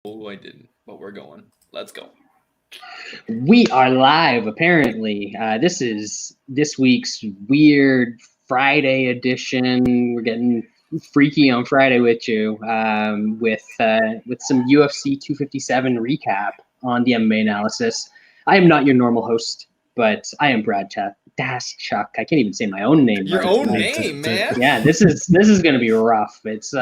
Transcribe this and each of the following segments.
Oh, I didn't, but we're going. Let's go. We are live, apparently. This is this week's weird Friday edition. We're getting freaky on Friday with you with some UFC 257 recap on the MMA Analysis. I am not your normal host, but I am Brad Daschuk. I can't even say my own name. Your right own tonight. name, man. Yeah, this is going to be rough. It's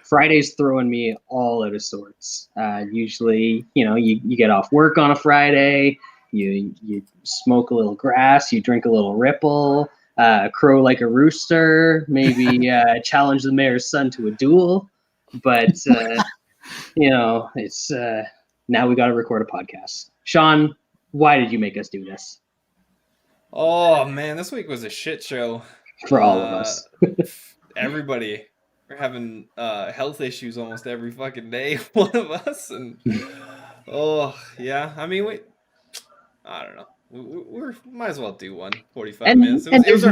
Friday's throwing me all out of sorts. Usually, you get off work on a Friday, you smoke a little grass, you drink a little Ripple, crow like a rooster, maybe challenge the mayor's son to a duel. But it's now we got to record a podcast. Sean, why did you make us do this? Oh man, this week was a shit show for all of us. Everybody, we're having health issues almost every fucking day. One of us, and I mean, I don't know. We might as well do 45 minutes. It was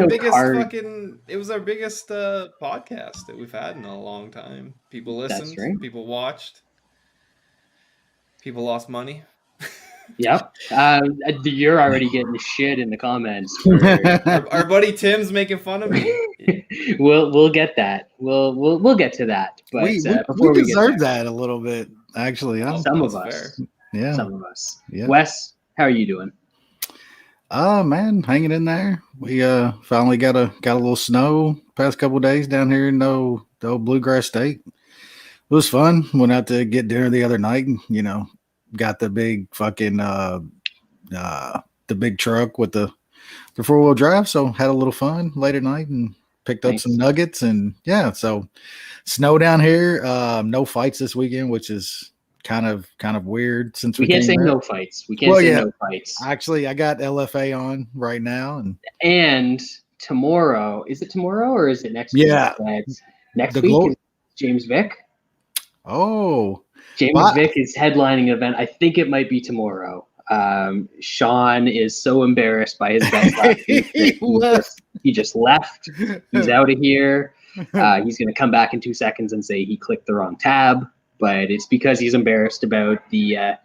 our biggest podcast that we've had in a long time. People listened, right. People watched, people lost money. Yep. You're already getting shit in the comments. Our buddy Tim's making fun of me. We'll get that. We'll get to that. But we deserve that a little bit, actually. Some of us. Fair. Yeah. Some of us. Yeah. Wes, how are you doing? Man, hanging in there. We finally got a little snow past couple of days down here in the old Bluegrass State. It was fun. Went out to get dinner the other night and, got the big fucking the big truck with the 4-wheel drive, so had a little fun late at night and picked up some nuggets. And so snow down here. No fights this weekend, which is kind of weird since we can't say no fights. We can't say no fights. Actually, I got LFA on right now, and tomorrow, is it tomorrow or is it next week? Next week is James Vick. Oh, James Vick is headlining an event. I think it might be tomorrow. Sean is so embarrassed by his bet last week. He just left. He's out of here. He's going to come back in 2 seconds and say he clicked the wrong tab, but it's because he's embarrassed about the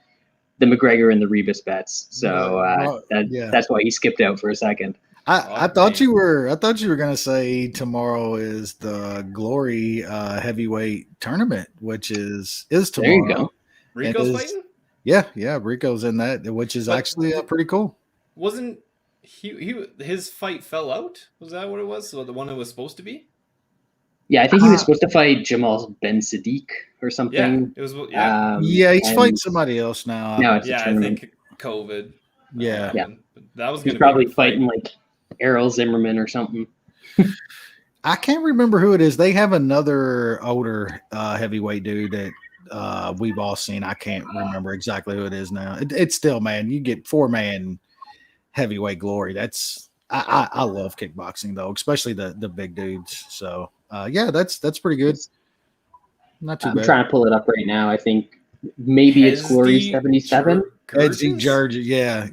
McGregor and the Rebus bets. So that's why he skipped out for a second. I thought you were gonna say tomorrow is the Glory heavyweight tournament, which is tomorrow. There you go. Rico's fighting? Yeah, Rico's in that, which is actually pretty cool. Wasn't his fight fell out? Was that what it was? So the one it was supposed to be? Yeah, I think he was supposed to fight Jamal Ben Sadiq or something. Yeah, it was. He's fighting somebody else now. Now it's I think COVID. Yeah. But that was he's probably fighting like Errol Zimmerman or something. I can't remember who it is. They have another older heavyweight dude that we've all seen. I can't remember exactly who it is now. It's still, man, you get 4-man heavyweight glory. That's I love kickboxing though, especially the big dudes. So that's pretty good. Not too bad. I'm trying to pull it up right now. I think maybe it's Glory 77. Edsy Georgia, yeah.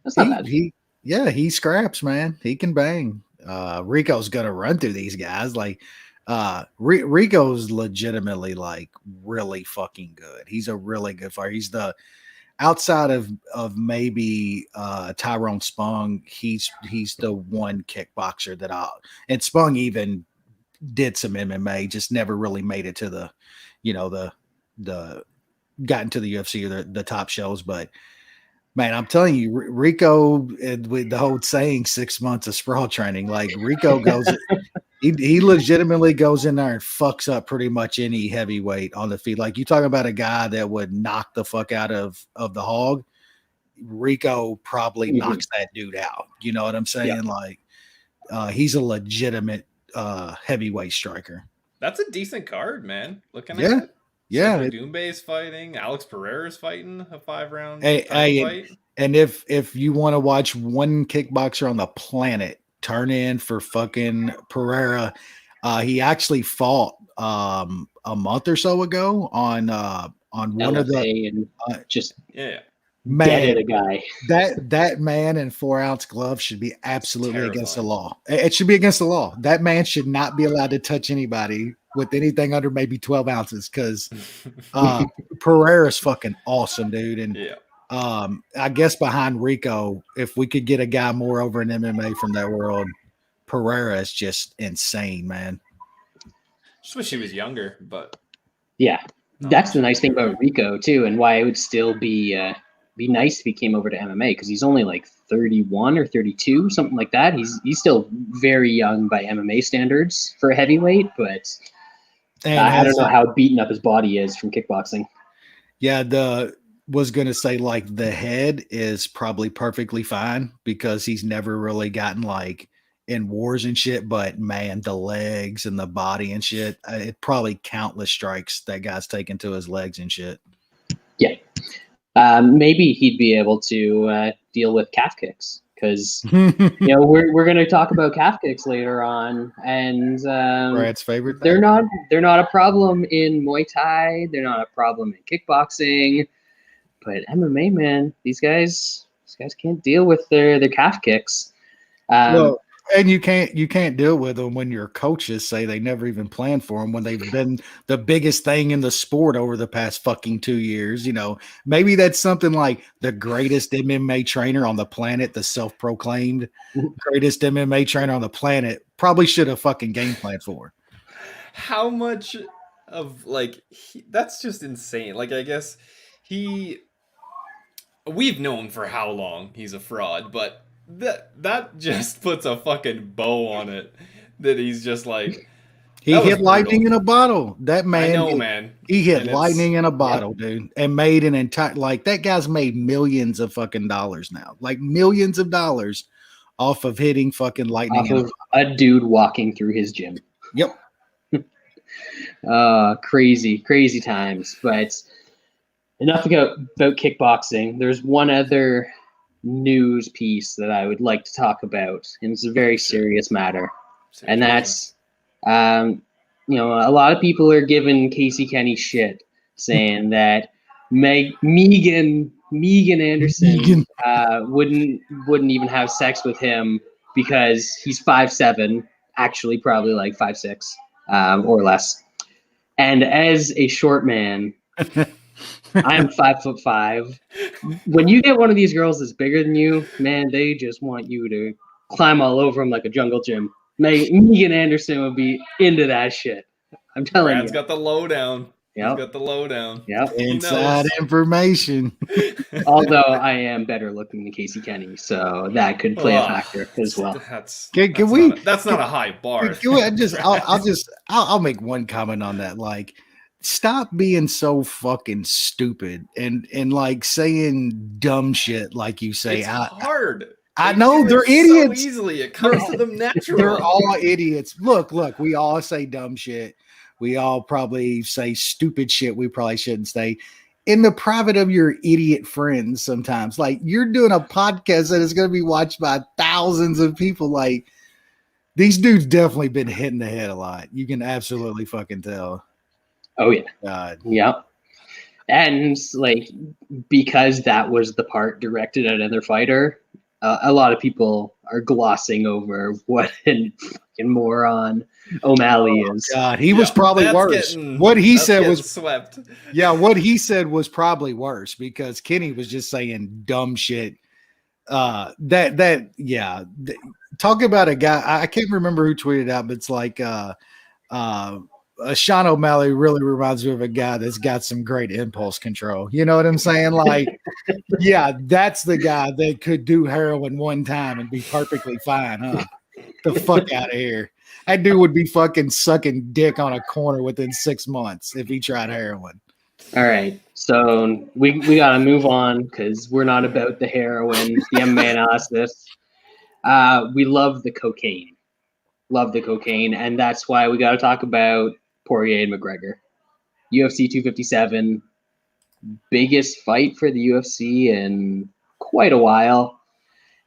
That's not bad. He scraps, man. He can bang. Rico's gonna run through these guys. Like Rico's legitimately like really fucking good. He's a really good fighter. He's the outside of maybe Tyrone Spong, he's the one kickboxer that and Spong even did some MMA, just never really made it to the got into the UFC or the top shows. But man, I'm telling you, Rico, with the whole saying 6 months of sprawl training, like Rico goes, he legitimately goes in there and fucks up pretty much any heavyweight on the feet. Like you talking about a guy that would knock the fuck out of the hog. Rico probably knocks that dude out. You know what I'm saying? Yeah. Like he's a legitimate heavyweight striker. That's a decent card, man. Looking at it. Yeah, Doombay's fighting. Alex Pereira's fighting a 5-round fight. And if you want to watch one kickboxer on the planet turn in for fucking Pereira, he actually fought a month or so ago on one LFA of the and just dead Man, at a guy. that man in 4-ounce gloves should be absolutely against the terrifying. law. It should be against the law. That man should not be allowed to touch anybody with anything under maybe 12 ounces because Pereira's fucking awesome, dude. And Yeah. I guess behind Rico, if we could get a guy more over in MMA from that world, Pereira is just insane, man. Just wish he was younger, but Yeah, not that's much the nice thing younger. about Rico too, and why it would still be nice if he came over to MMA because he's only like 31 or 32, something like that. He's still very young by MMA standards for a heavyweight, but And I don't know how beaten up his body is from kickboxing. yeah, was going to say like the head is probably perfectly fine because he's never really gotten like in wars and shit. But man, the legs and the body and shit, it probably countless strikes that guy's taken to his legs and shit. Yeah, maybe he'd be able to deal with calf kicks because we're going to talk about calf kicks later on, and Brad's favorite they're thing. not a problem in Muay Thai. They're not a problem in kickboxing. But MMA, man, these guys can't deal with their calf kicks. Well, and you can't deal with them when your coaches say they never even planned for them when they've been the biggest thing in the sport over the past fucking 2 years. Maybe that's something like the greatest MMA trainer on the planet, the self-proclaimed greatest MMA trainer on the planet, probably should have fucking game planned for. How much of that's just insane. Like I guess we've known for how long he's a fraud, but that just puts a fucking bow on it. That he's just like He that was hit lightning brutal. in a bottle. That man, I know, man. he hit And lightning in a bottle, dude, and made an entire that guy's made millions of fucking dollars now, like millions of dollars off of hitting fucking lightning. Off of a dude walking through his gym. Yep. Crazy times. But enough about kickboxing. There's one other news piece that I would like to talk about, and it's a very serious matter. And that's, a lot of people are giving Casey Kenny shit, saying that Megan Anderson wouldn't even have sex with him because he's 5'7", actually probably like 5'6", or less. And as a short man, I'm 5'5". When you get one of these girls that's bigger than you, man, they just want you to climb all over them like a jungle gym. Megan Anderson would be into that shit. I'm telling Brad's you. got the lowdown. Yep. He's got the lowdown. Yep. Inside information. Although I am better looking than Casey Kenny, so that could play a factor as well. That's not a high bar. I'll make one comment on that. Like, stop being so fucking stupid and like saying dumb shit like you say. It's hard. I know they're idiots. So easily, it comes to them naturally. They're all idiots. Look, we all say dumb shit. We all probably say stupid shit we probably shouldn't say in the private of your idiot friends sometimes. Like, you're doing a podcast that is going to be watched by thousands of people. Like, these dudes definitely been hit in the head a lot. You can absolutely fucking tell. Oh, yeah. God. Yep. And, like, because that was the part directed at another fighter, a lot of people are glossing over what a fucking moron O'Malley is. God, he was probably worse. What he said was swept. Yeah, what he said was probably worse because Kenny was just saying dumb shit. Talk about a guy. I can't remember who tweeted out, but it's like Sean O'Malley really reminds me of a guy that's got some great impulse control. You know what I'm saying? Like, yeah, that's the guy that could do heroin one time and be perfectly fine, huh? The fuck out of here. That dude would be fucking sucking dick on a corner within 6 months if he tried heroin. All right. So we got to move on because we're not about the heroin, the MMA analysis. We love the cocaine. And that's why we got to talk about Poirier and McGregor. UFC 257, biggest fight for the UFC in quite a while.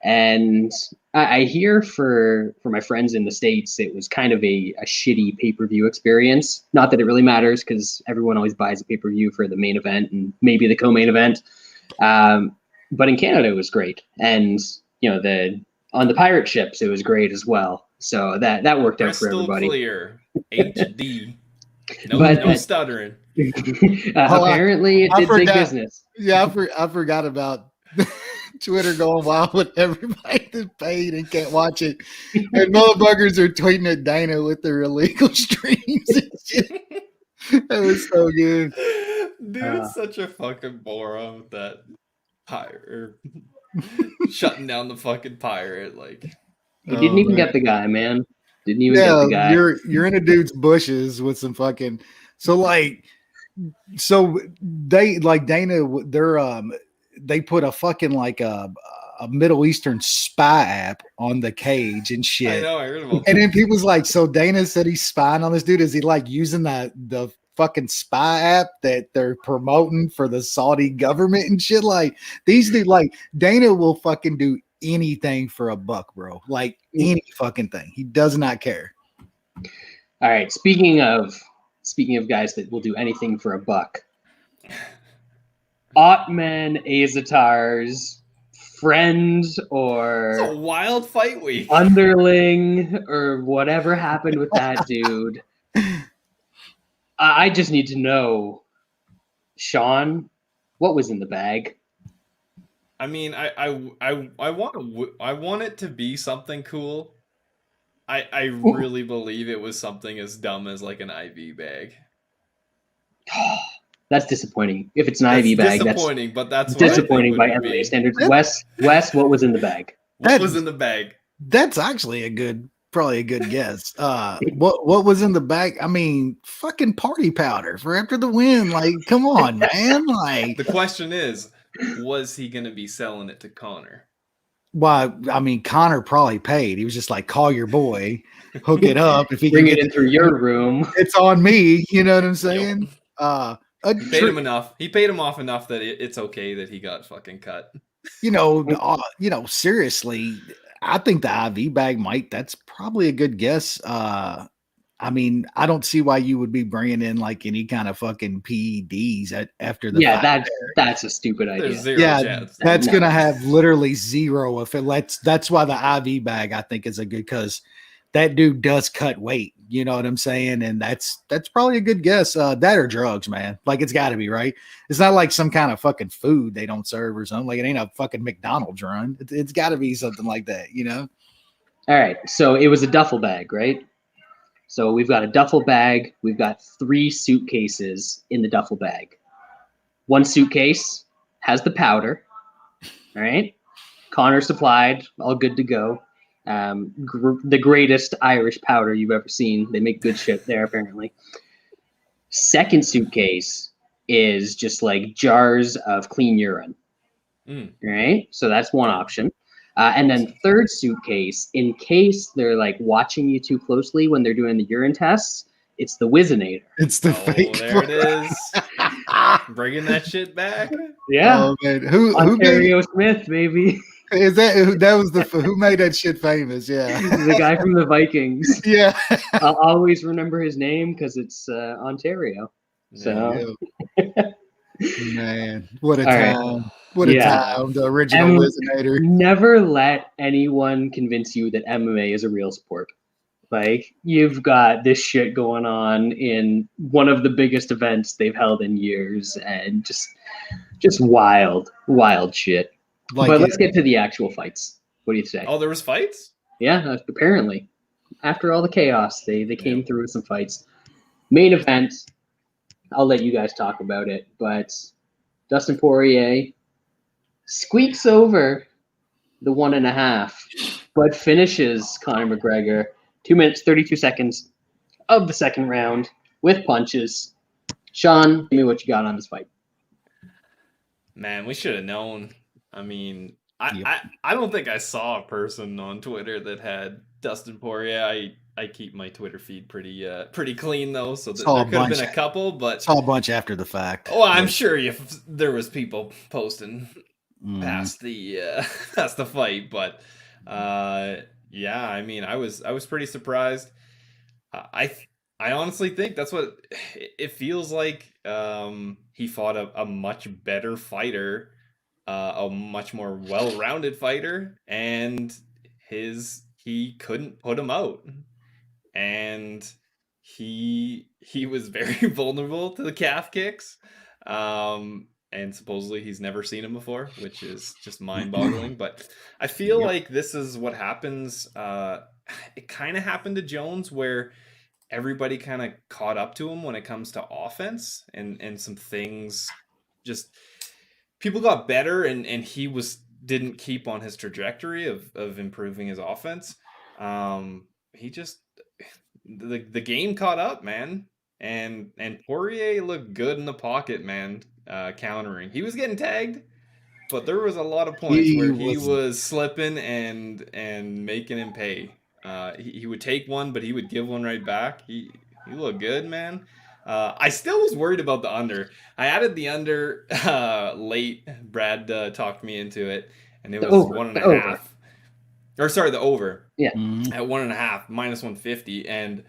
And I hear for my friends in the States, it was kind of a shitty pay-per-view experience. Not that it really matters because everyone always buys a pay-per-view for the main event and maybe the co-main event. but in Canada it was great, and on the pirate ships it was great as well. So that worked out for Crystal everybody. clear, HD, But no stuttering. Apparently it I did big forgot. business. Yeah, I forgot about Twitter going wild with everybody that's paid and can't watch it. And motherfuckers are tweeting at Dana with their illegal streams and shit. That was so good. Dude, it's such a fucking moron with that pirate. Shutting down the fucking pirate. Like, He didn't even man. get the guy, man. Didn't even get Yeah, the guy. you're in a dude's bushes with some fucking so they like Dana they put a fucking like a Middle Eastern spy app on the cage and I shit. know, I heard about And that. then people's like, so Dana said he's spying on this dude. Is he like using the fucking spy app that they're promoting for the Saudi government and shit? Like these dude, like Dana will fucking do anything for a buck, bro. Like any fucking thing. He does not care. All right. Speaking of guys that will do anything for a buck, Otman Azatar's friend It's a or wild fight week. underling or whatever happened with that dude. I just need to know, Sean, what was in the bag? I mean, I want it to be something cool. I really believe it was something as dumb as like an IV bag. That's disappointing. If it's an That's IV bag, that's disappointing, but that's what disappointing by I think would MMA be. standards. Wes, what was in the bag? What was in the bag? That's actually probably a good guess. What was in the bag? I mean, fucking party powder for after the win. Like, come on, man. Like, The question is, was he gonna be selling it to Connor? why? I mean, Connor probably paid. He was just like, call your boy, hook it up. If he Bring can it get in through your room. it's on me. You know what I'm saying? He paid him enough. He paid him off enough that it's okay that he got fucking cut. Seriously, I think the IV bag might. That's probably a good guess. I mean, I don't see why you would be bringing in like any kind of fucking PEDs after the Yeah, fight. that's a stupid idea. There's zero Yeah, chance. that's No. gonna have literally zero if it lets. That's why the IV bag I think is a good because that dude does cut weight. You know what I'm saying? And that's probably a good guess. That or drugs, man. Like it's got to be right. It's not like some kind of fucking food they don't serve or something. Like it ain't a fucking McDonald's run. It's got to be something like that. You know? All right, so it was a duffel bag, right? So we've got a duffel bag. We've got 3 suitcases in the duffel bag. One suitcase has the powder. All right. Connor supplied, all good to go. The greatest Irish powder you've ever seen. They make good shit there, apparently. Second suitcase is just like jars of clean urine. Right? So that's one option. And then third suitcase, in case they're like watching you too closely when they're doing the urine tests, it's the Whizzinator. It's the fake. There it is. Bringing that shit back. Yeah. Oh, man. Who Ontario Smith, baby. is that? That was who made that shit famous? Yeah, The guy from the Vikings. yeah. I'll always remember his name because it's Ontario. So, Man, what a All right. time! What a time! The original Whizzinator. Never let anyone convince you that MMA is a real sport. Like, you've got this shit going on in one of the biggest events they've held in years, and just wild shit. Like But let's get to the actual fights. What do you say? Oh, there was fights? Yeah, apparently. After all the chaos, they came through with some fights. Main event, I'll let you guys talk about it, but Dustin Poirier squeaks over the 1.5, but finishes Conor McGregor 2 minutes, 32 seconds of the second round with punches. Sean, give me what you got on this fight. Man, we should have known. I mean, I don't think I saw a person on Twitter that had Dustin Poirier. I keep my Twitter feed pretty clean though, so there could have been a couple, but saw a bunch after the fact. Oh, I'm sure there was people posting past the fight, but yeah, I mean, I was pretty surprised. I honestly think that's what it feels like. He fought a much better fighter a much more well-rounded fighter, and he couldn't put him out, and he was very vulnerable to the calf kicks. And supposedly he's never seen him before, which is just mind-boggling. But I feel like this is what happens. It kind of happened to Jones, where everybody kind of caught up to him when it comes to offense, and some things just people got better, and he didn't keep on his trajectory of improving his offense. He just the game caught up, man. And Poirier looked good in the pocket, man, countering. He was getting tagged, but there was a lot of points where he was slipping and making him pay. He would take one, but he would give one right back. He looked good, man. I still was worried about the under. I added the under late. Brad talked me into it, and it was over, 1.5. Or sorry, the over. Yeah. At 1.5, minus 150. And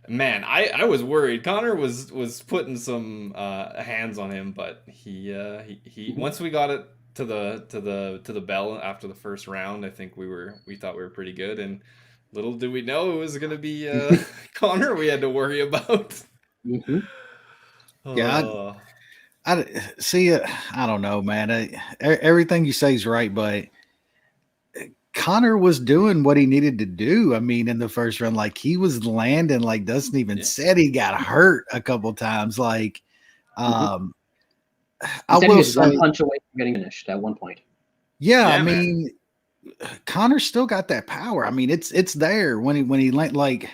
man, I was worried. Connor was putting some hands on him, but he once we got it to the bell after the first round, I think we thought we were pretty good, and little did we know it was going to be Connor we had to worry about. Mm-hmm. Yeah, I see. I don't know, man. Everything you say is right, but Connor was doing what he needed to do. I mean, in the first round, like he was landing, like Dustin even said he got hurt a couple times. Like, I will say, one punch away from getting finished at one point. Yeah, I mean, Connor still got that power. I mean, it's there when he like.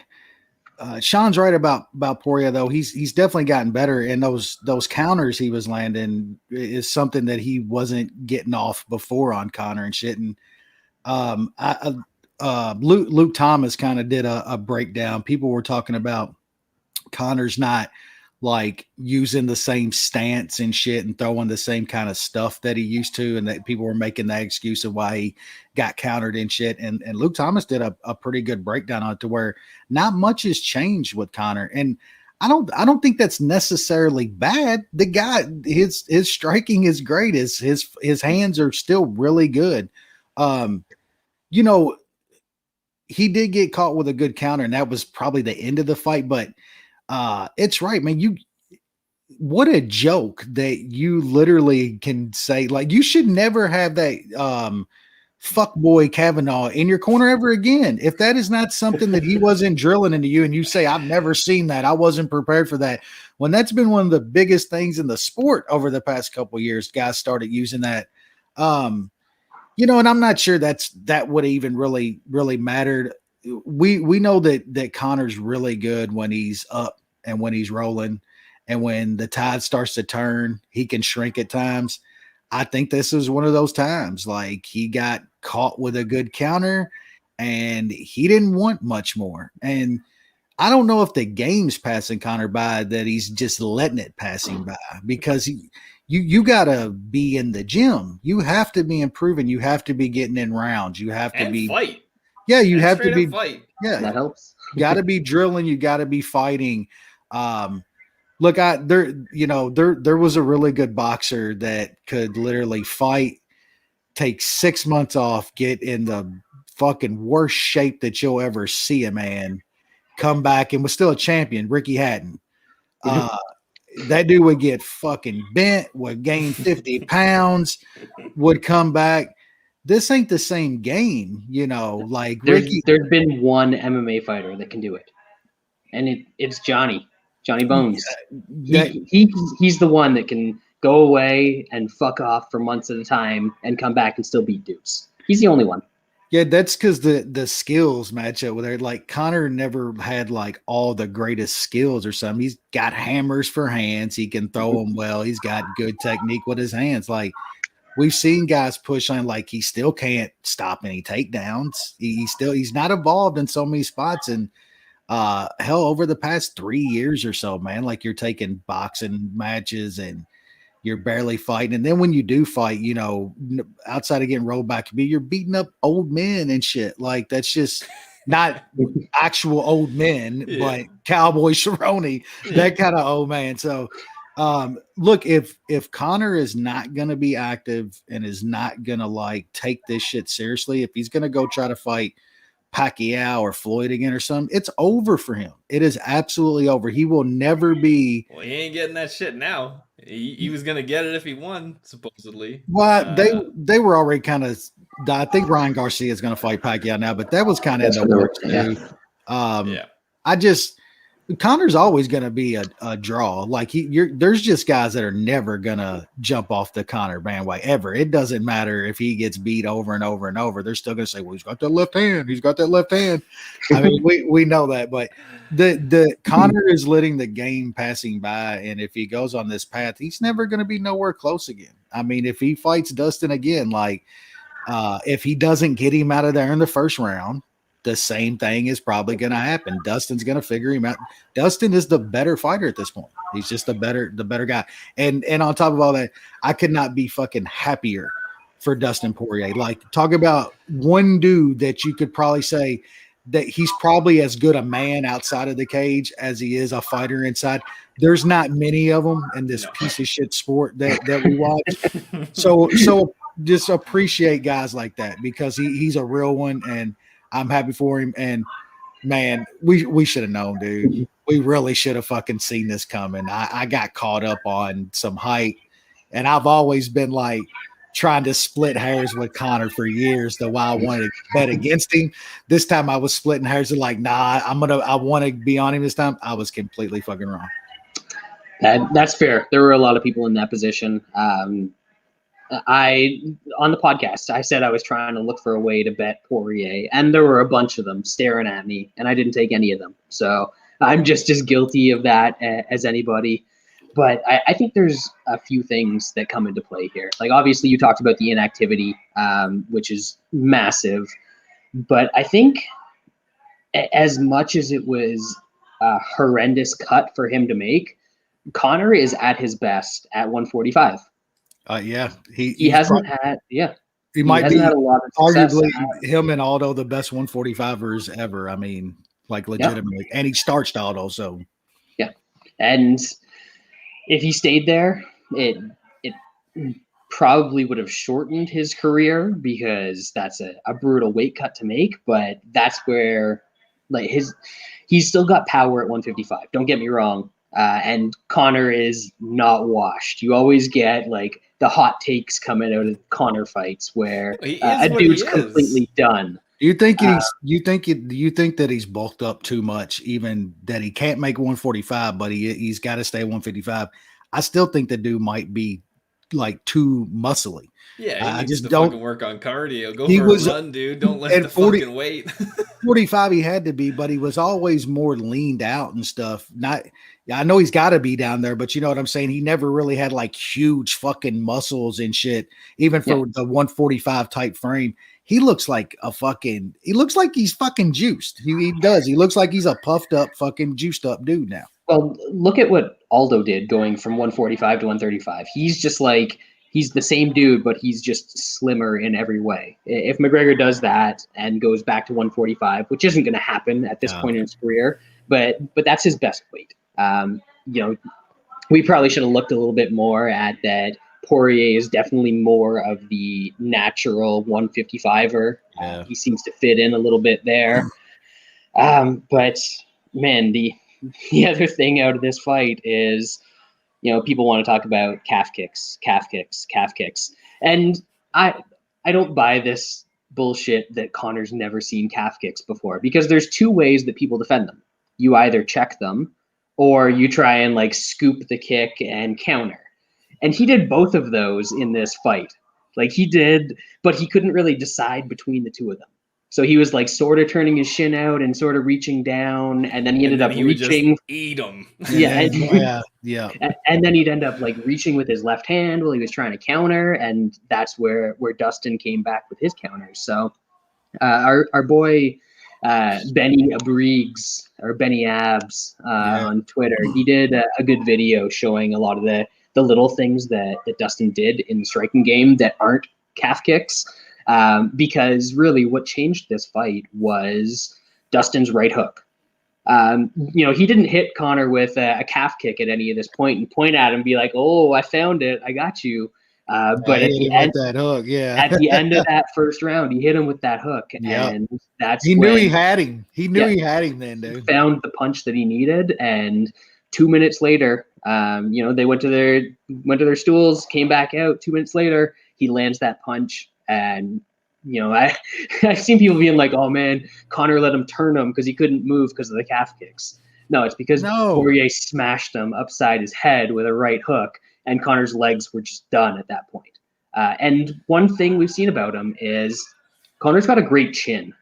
Sean's right about Poirier though. He's definitely gotten better, and those counters he was landing is something that he wasn't getting off before on Connor and shit. And Luke Thomas kind of did a breakdown. People were talking about Connor's not like using the same stance and shit and throwing the same kind of stuff that he used to, and that people were making that excuse of why he got countered and shit. And Luke Thomas did a pretty good breakdown on it, to where not much has changed with Connor. And I don't think that's necessarily bad. The guy, his striking is great. His hands are still really good. You know, he did get caught with a good counter, and that was probably the end of the fight, but it's right, man. What a joke that you literally can say, like, you should never have that fuck boy Kavanaugh in your corner ever again. If that is not something that he wasn't drilling into you, and you say, I've never seen that, I wasn't prepared for that, when that's been one of the biggest things in the sport over the past couple of years, guys started using that. You know, and I'm not sure that would even really mattered. We know that Connor's really good when he's up and when he's rolling, and when the tide starts to turn, he can shrink at times. I think this is one of those times. Like, he got caught with a good counter, and he didn't want much more. And I don't know if the game's passing Connor by, that he's just letting it pass him by, because you gotta be in the gym. You have to be improving. You have to be getting in rounds. You have to be fight. Yeah, you have to be fight. Yeah, that helps. You got to be drilling. You got to be fighting. Look, there was a really good boxer that could literally fight, take 6 months off, get in the fucking worst shape that you'll ever see a man, come back and was still a champion, Ricky Hatton. That dude would get fucking bent, would gain 50 pounds, would come back. This ain't the same game, you know. Like, there's been one MMA fighter that can do it, and it's Johnny Bones. He's the one that can go away and fuck off for months at a time and come back and still beat dudes. He's the only one. Yeah, that's because the skills match up with her. Like, Connor never had like all the greatest skills or something. He's got hammers for hands. He can throw them well. He's got good technique with his hands. Like, we've seen guys push on, like, he still can't stop any takedowns. He's not evolved in so many spots. And hell, over the past 3 years or so, man, like, you're taking boxing matches and you're barely fighting. And then when you do fight, you know, outside of getting rolled back, you're beating up old men and shit. Like, that's just not actual old men, but Cowboy Cerrone, that kind of old man. So Look, if Connor is not going to be active and is not going to like take this shit seriously, if he's going to go try to fight Pacquiao or Floyd again or something, it's over for him. It is absolutely over. He will never be. Well, he ain't getting that shit now. He was gonna get it if he won, supposedly. Well, they were already kind of. I think Ryan Garcia is going to fight Pacquiao now, but that was kind of in the works too. Yeah. I just Connor's always going to be a draw. Like there's just guys that are never going to jump off the Connor bandwagon ever. It doesn't matter if he gets beat over and over and over. They're still going to say, well, he's got that left hand. He's got that left hand. I mean, we know that, but the Connor is letting the game passing by. And if he goes on this path, he's never going to be nowhere close again. I mean, if he fights Dustin again, like if he doesn't get him out of there in the first round, the same thing is probably going to happen. Dustin's going to figure him out. Dustin is the better fighter at this point. He's just the better guy. And on top of all that, I could not be fucking happier for Dustin Poirier. Like, talk about one dude that you could probably say that he's probably as good a man outside of the cage as he is a fighter inside. There's not many of them in this piece of shit sport that we watch. So just appreciate guys like that because he's a real one, and I'm happy for him. And man, we should have known, dude. We really should have fucking seen this coming. I got caught up on some hype, and I've always been like trying to split hairs with Connor for years, though I wanted to bet against him. This time I was splitting hairs and like, nah, I want to be on him this time. I was completely fucking wrong. That's fair. There were a lot of people in that position. On the podcast, I said I was trying to look for a way to bet Poirier, and there were a bunch of them staring at me, and I didn't take any of them. So I'm just as guilty of that as anybody. But I think there's a few things that come into play here. Like, obviously, you talked about the inactivity, which is massive. But I think as much as it was a horrendous cut for him to make, Connor is at his best at 145. Yeah, he hasn't had he might hasn't be had a lot of success. Arguably him and Aldo the best 145ers ever. I mean, like legitimately, and he starched Aldo. So yeah, and if he stayed there, it probably would have shortened his career because that's a brutal weight cut to make. But that's where like he's still got power at 155. Don't get me wrong. And Connor is not washed. You always get like the hot takes coming out of Connor fights where a dude's completely done. Do you think you think that he's bulked up too much, even that he can't make 145, but he's got to stay 155? I still think the dude might be like too muscly. Yeah, I just don't don't work on cardio. Go for a run, dude. Don't let the fucking weight. 45 he had to be, but he was always more leaned out and stuff. I know he's got to be down there, but you know what I'm saying? He never really had like huge fucking muscles and shit, even for the 145 type frame. He looks like he's fucking juiced. He does. He looks like he's a puffed up fucking juiced up dude now. Well, look at what Aldo did going from 145 to 135. He's just like, he's the same dude, but he's just slimmer in every way. If McGregor does that and goes back to 145, which isn't going to happen at this point in his career, but that's his best weight. We probably should have looked a little bit more at that. Poirier is definitely more of the natural 155er. He seems to fit in a little bit there. But man, the other thing out of this fight is, people want to talk about calf kicks. And I don't buy this bullshit that Connor's never seen calf kicks before, because there's two ways that people defend them. You either check them or you try and like scoop the kick and counter. And he did both of those in this fight. Like he did, but he couldn't really decide between the two of them. So he was like sort of turning his shin out and sort of reaching down, and then he ended up reaching. Would just eat him. Yeah. And then he'd end up like reaching with his left hand while he was trying to counter, and that's where Dustin came back with his counters. So our boy Benny Abrigues or Benny Abs on Twitter, he did a good video showing a lot of the little things that Dustin did in the striking game that aren't calf kicks. Because really what changed this fight was Dustin's right hook. He didn't hit Connor with a calf kick at any of this point and point at him and be like, "Oh, I found it, I got you." But I hit him with that hook, yeah. at the end of that first round, he hit him with that hook, Yep. and that's He when knew he had him. He knew he had him then, dude. found the punch that he needed, and 2 minutes later, they went to their stools, came back out. 2 minutes later, he lands that punch, and I've seen people being like, "Oh man, Connor let him turn him because he couldn't move because of the calf kicks." No, it's because Poirier smashed him upside his head with a right hook, and Connor's legs were just done at that point. And one thing we've seen about him is Connor's got a great chin,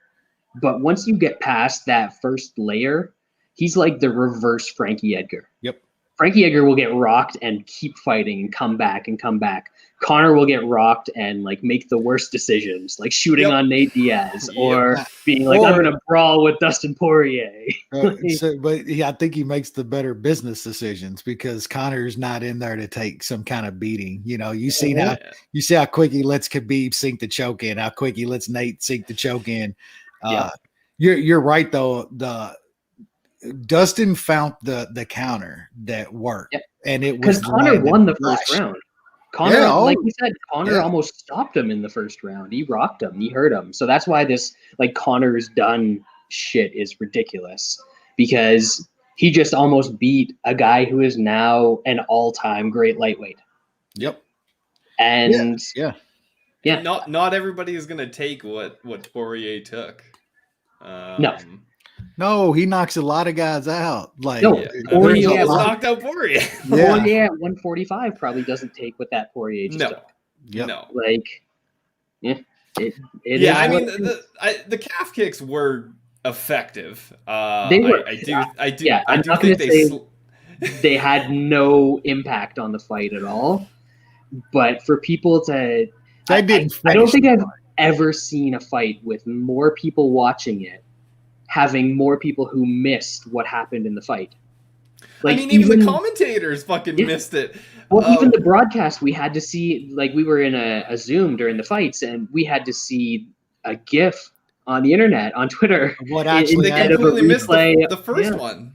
but once you get past that first layer, he's like the reverse Frankie Edgar. Yep. Frankie Edgar will get rocked and keep fighting and come back and come back. Connor will get rocked and like make the worst decisions, like shooting on Nate Diaz or being like, "I'm gonna brawl with Dustin Poirier." I think he makes the better business decisions because Connor's not in there to take some kind of beating. You see how quick he lets Khabib sink the choke in, how quick he lets Nate sink the choke in. You're right though. Dustin found the counter that worked, and it was because Connor won the first round. Connor, like you said, Connor almost stopped him in the first round. He rocked him. He hurt him. So that's why this Connor's done shit is ridiculous, because he just almost beat a guy who is now an all-time great lightweight. Yep. And not everybody is gonna take what Poirier took. No, he knocks a lot of guys out. He almost knocked out Poirier. Poirier at 145 probably doesn't take what that Poirier just took. Yep. No. The calf kicks were effective. They were. I do think they had no impact on the fight at all. But for people to, I don't think I've ever seen a fight with more people watching it having more people who missed what happened in the fight. Even the commentators fucking missed it. Well, even the broadcast, we had to see, we were in a Zoom during the fights, and we had to see a GIF on the internet, on Twitter. They completely missed the first one.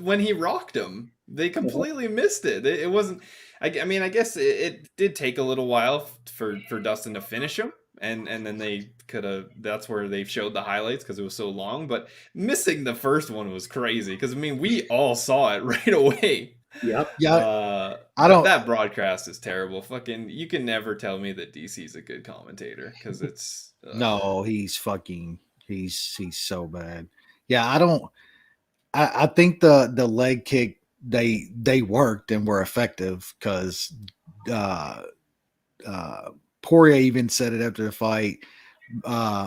When he rocked him, they completely missed it. It wasn't. I guess it did take a little while for Dustin to finish him. And then they could have. That's where they showed the highlights because it was so long. But missing the first one was crazy because we all saw it right away. Yep. Yeah. That broadcast is terrible. Fucking, you can never tell me that DC's a good commentator because it's no. He's so bad. Yeah. I think the leg kick they worked and were effective because Poirier even said it after the fight.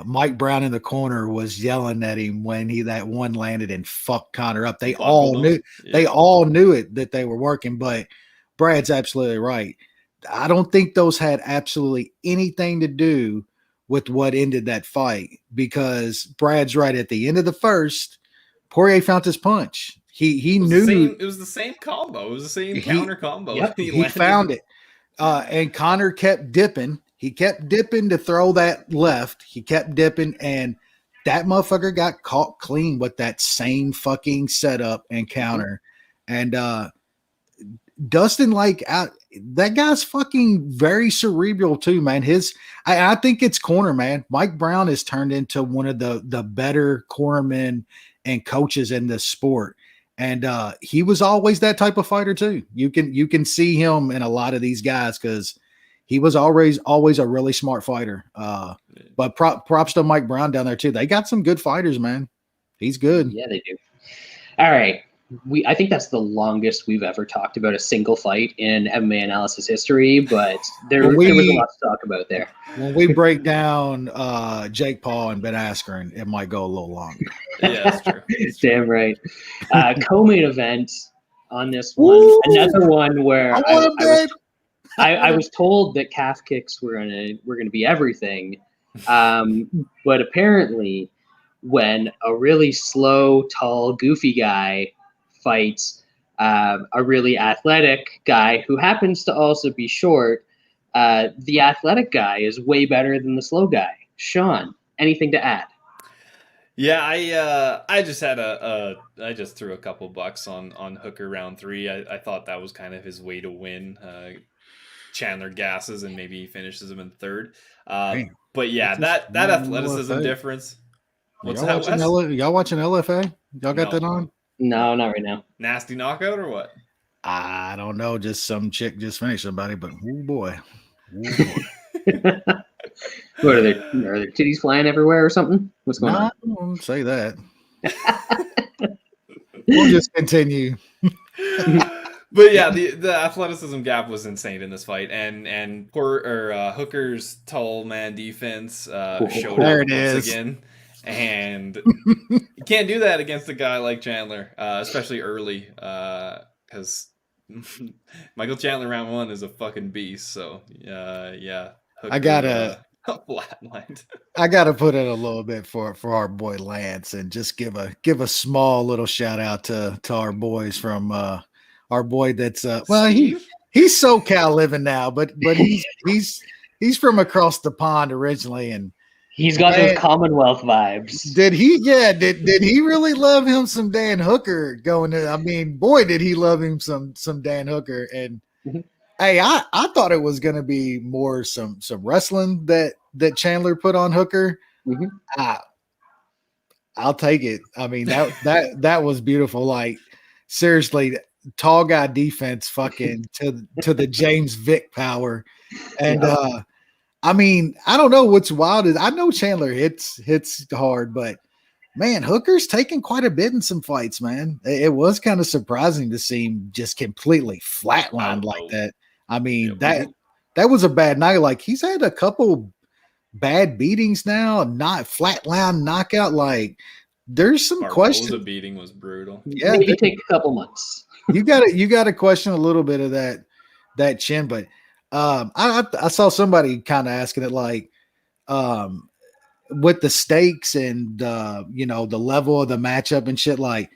Mike Brown in the corner was yelling at him when that one landed and fucked Connor up. They all knew it, that they were working, but Brad's absolutely right. I don't think those had absolutely anything to do with what ended that fight, because Brad's right. At the end of the first, Poirier found his punch. He knew it was the same combo. It was the same counter combo. Yep, he found it. And Connor kept dipping. He kept dipping to throw that left. He kept dipping, and that motherfucker got caught clean with that same fucking setup and counter. And Dustin, that guy's fucking very cerebral too, man. I think it's corner, man. Mike Brown has turned into one of the better cornermen and coaches in this sport. And he was always that type of fighter too. You can see him in a lot of these guys because he was always a really smart fighter. But props to Mike Brown down there too. They got some good fighters, man. He's good. Yeah, they do. All right. I think that's the longest we've ever talked about a single fight in MMA analysis history, but there was a lot to talk about there. When we break down Jake Paul and Ben Askren, it might go a little longer. Yeah, that's true. Damn right. Co-main event on this one. Ooh, another one where I was told that calf kicks were gonna be everything, but apparently, when a really slow, tall, goofy guy fights a really athletic guy who happens to also be short, the athletic guy is way better than the slow guy. Sean, anything to add? Yeah, I just had I just threw a couple bucks on Hooker round 3. I thought that was kind of his way to win. Chandler gasses and maybe he finishes him in third. Damn. But yeah, What's this that on athleticism LFA? difference. What's Y'all that, watching Wes? y'all watching LFA? Y'all got No. that on? No, not right now. Nasty knockout or what? I don't know. Just some chick just finished somebody, but oh boy. Ooh boy. What are their titties flying everywhere or something? What's going No, on? I won't say that. We'll just continue. But yeah, the athleticism gap was insane in this fight, and Hooker's tall man defense showed There up it once is. again, and you can't do that against a guy like Chandler, especially early, because Michael Chandler round 1 is a fucking beast. So yeah, Hooker, I gotta flatlined. I gotta put in a little bit for our boy Lance and just give a small little shout out to our boys from our boy that's well Steve? he's SoCal living now, but he's from across the pond originally. And He's got man, those Commonwealth vibes. did he really love him some Dan Hooker going to, I mean, boy, did he love him some Dan Hooker. And Mhm. hey, I thought it was gonna be more some wrestling that Chandler put on Hooker. Mhm. I'll take it. I mean, that was beautiful. Like, seriously, tall guy defense fucking to the James Vick power. And Yeah. I mean, I don't know what's wild is I know Chandler hits hard, but man, Hooker's taken quite a bit in some fights, man. It was kind of surprising to see him just completely flatlined like that. I mean, Yep. that was a bad night. Like, he's had a couple bad beatings now, not flatline knockout. Like, there's some questions. Barboza beating was brutal. Yeah, Maybe take a couple months. you got to question a little bit of that chin. But I saw somebody kind of asking it like, with the stakes and the level of the matchup and shit, like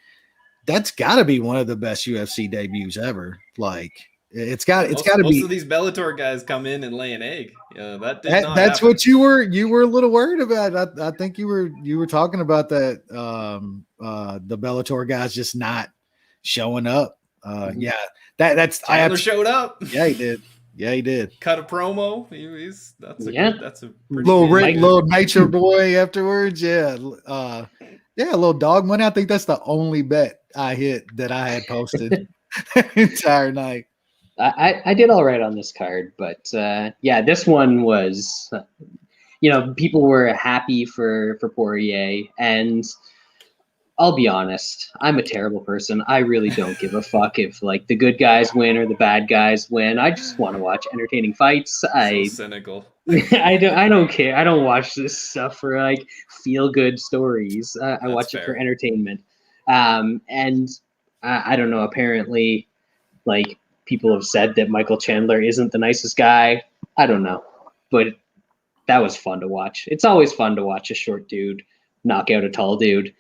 that's got to be one of the best UFC debuts ever. Like, it's got to Most be. of these Bellator guys come in and lay an egg. That did not That's happen. what you were a little worried about. I think you were talking about that. The Bellator guys just not showing up. Yeah, that's Chandler showed up. Yeah, he did. Yeah, he did. Cut a promo. That's a little nature boy afterwards. Yeah, yeah, a little dog money. I think that's the only bet I hit that I had posted entire night. I did all right on this card, but yeah, this one was, people were happy for Poirier, and I'll be honest, I'm a terrible person. I really don't give a fuck if like the good guys win or the bad guys win. I just want to watch entertaining fights. So cynical. I don't care. I don't watch this stuff for like feel good stories. I watch it for entertainment. And I don't know. Apparently, like people have said that Michael Chandler isn't the nicest guy. I don't know, but that was fun to watch. It's always fun to watch a short dude knock out a tall dude.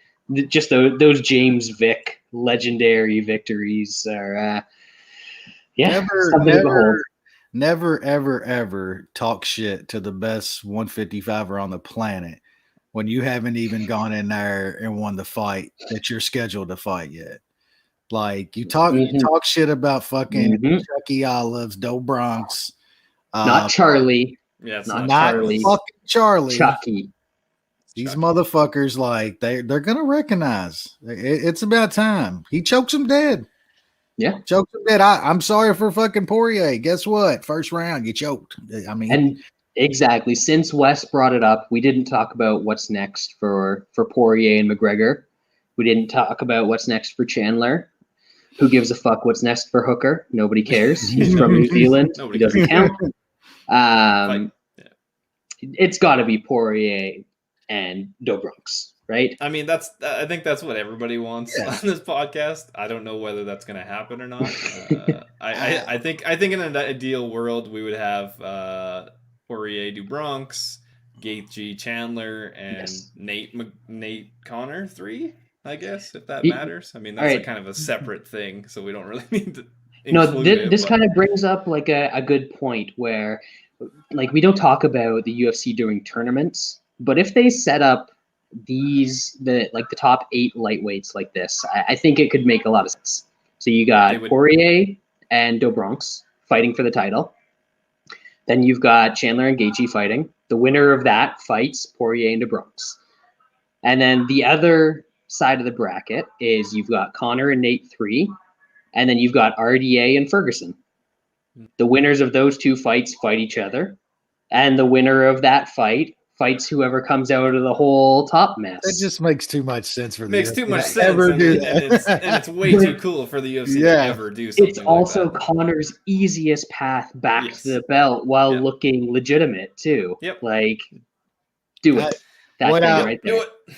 Just those James Vick legendary victories are, never, ever talk shit to the best 155er on the planet when you haven't even gone in there and won the fight that you're scheduled to fight yet. Like, you talk shit about fucking Chucky Olives, Doe Bronx, not Charlie. Yeah, not Charlie. Fucking Charlie. Chucky. These motherfuckers, like, they're gonna recognize it's about time. He chokes him dead. Yeah, chokes him dead. I'm sorry for fucking Poirier. Guess what? First round, you choked. I mean, and exactly. Since Wes brought it up, we didn't talk about what's next for Poirier and McGregor. We didn't talk about what's next for Chandler. Who gives a fuck what's next for Hooker? Nobody cares. He's from New Zealand. He doesn't count. It's got to be Poirier and Doe Bronx, right? I mean, I think that's what everybody wants on this podcast. I don't know whether that's going to happen or not. I think in an ideal world we would have Poirier, Doe Bronx, Gaethje, Chandler, and Nate Connor 3. I guess, if that matters. I mean, that's a kind of a separate thing, so we don't really need to include this kind of brings up like a good point where, like, we don't talk about the UFC during tournaments, but if they set up the top 8 lightweights like this, I think it could make a lot of sense. So you got Poirier and Dobronx fighting for the title. Then you've got Chandler and Gaethje fighting. The winner of that fights Poirier and Dobronx. And then the other side of the bracket is you've got Connor and Nate 3, and then you've got RDA and Ferguson. The winners of those 2 fights fight each other, and the winner of that fight fights whoever comes out of the whole top mess. That just makes too much sense for the makes UFC too much to sense, ever and, do and it's way too cool for the UFC to ever do something. It's also like that. Connor's easiest path back to the belt while looking legitimate too. Yep. Like, do it.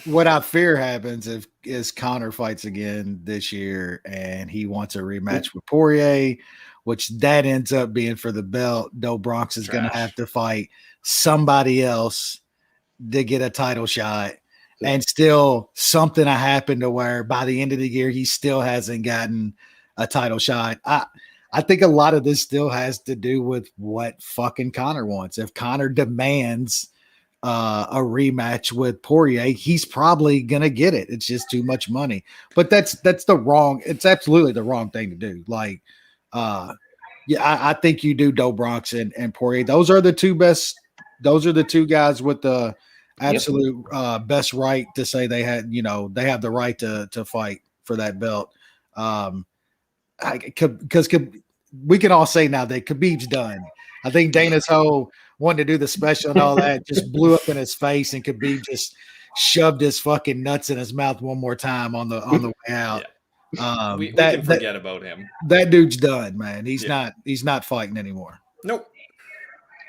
What I fear happens is Connor fights again this year and he wants a rematch with Poirier, which that ends up being for the belt. Dobronx is going to have to fight somebody else to get a title shot. Yeah. And still something happened to where by the end of the year, he still hasn't gotten a title shot. I think a lot of this still has to do with what fucking Connor wants. If Connor demands a rematch with Poirier, he's probably going to get it. It's just too much money. But it's absolutely the wrong thing to do. Like, I think you do Dobronx and Poirier. Those are the 2 best. Those are the 2 guys with the absolute best right to say they have the right to fight for that belt. Because we can all say now that Khabib's done. I think Dana's whole wanting to do the special and all that just blew up in his face, and Khabib just shoved his fucking nuts in his mouth one more time on the way out. Yeah. We can forget about him. That dude's done, man. He's not fighting anymore. Nope.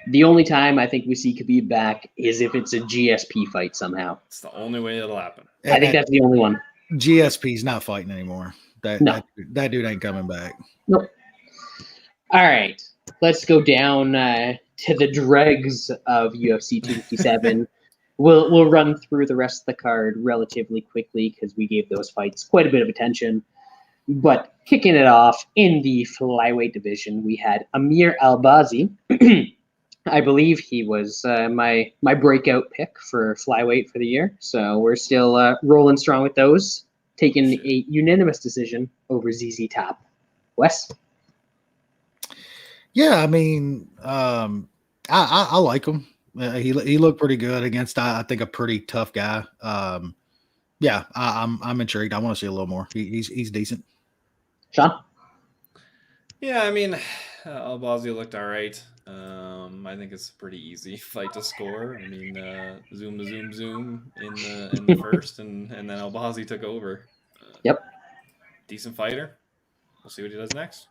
The only time I think we see Khabib back is if it's a GSP fight somehow. It's the only way it'll happen. I think that's the only one. GSP's not fighting anymore. That dude ain't coming back. Nope. All right. Let's go down to the dregs of UFC 257. We'll run through the rest of the card relatively quickly because we gave those fights quite a bit of attention. But kicking it off in the flyweight division, we had Amir Albazi. I believe he was my breakout pick for flyweight for the year. So we're still rolling strong with those. Taking a unanimous decision over ZZ Top. Wes? Yeah, I mean, I like him. He looked pretty good against, I think, a pretty tough guy. Yeah, I'm intrigued. I want to see a little more. He's decent. Sean? Yeah, I mean, Albazi looked all right. I think it's a pretty easy fight to score. I mean, zoom in the first, and then Albazi took over. Yep. Decent fighter. We'll see what he does next.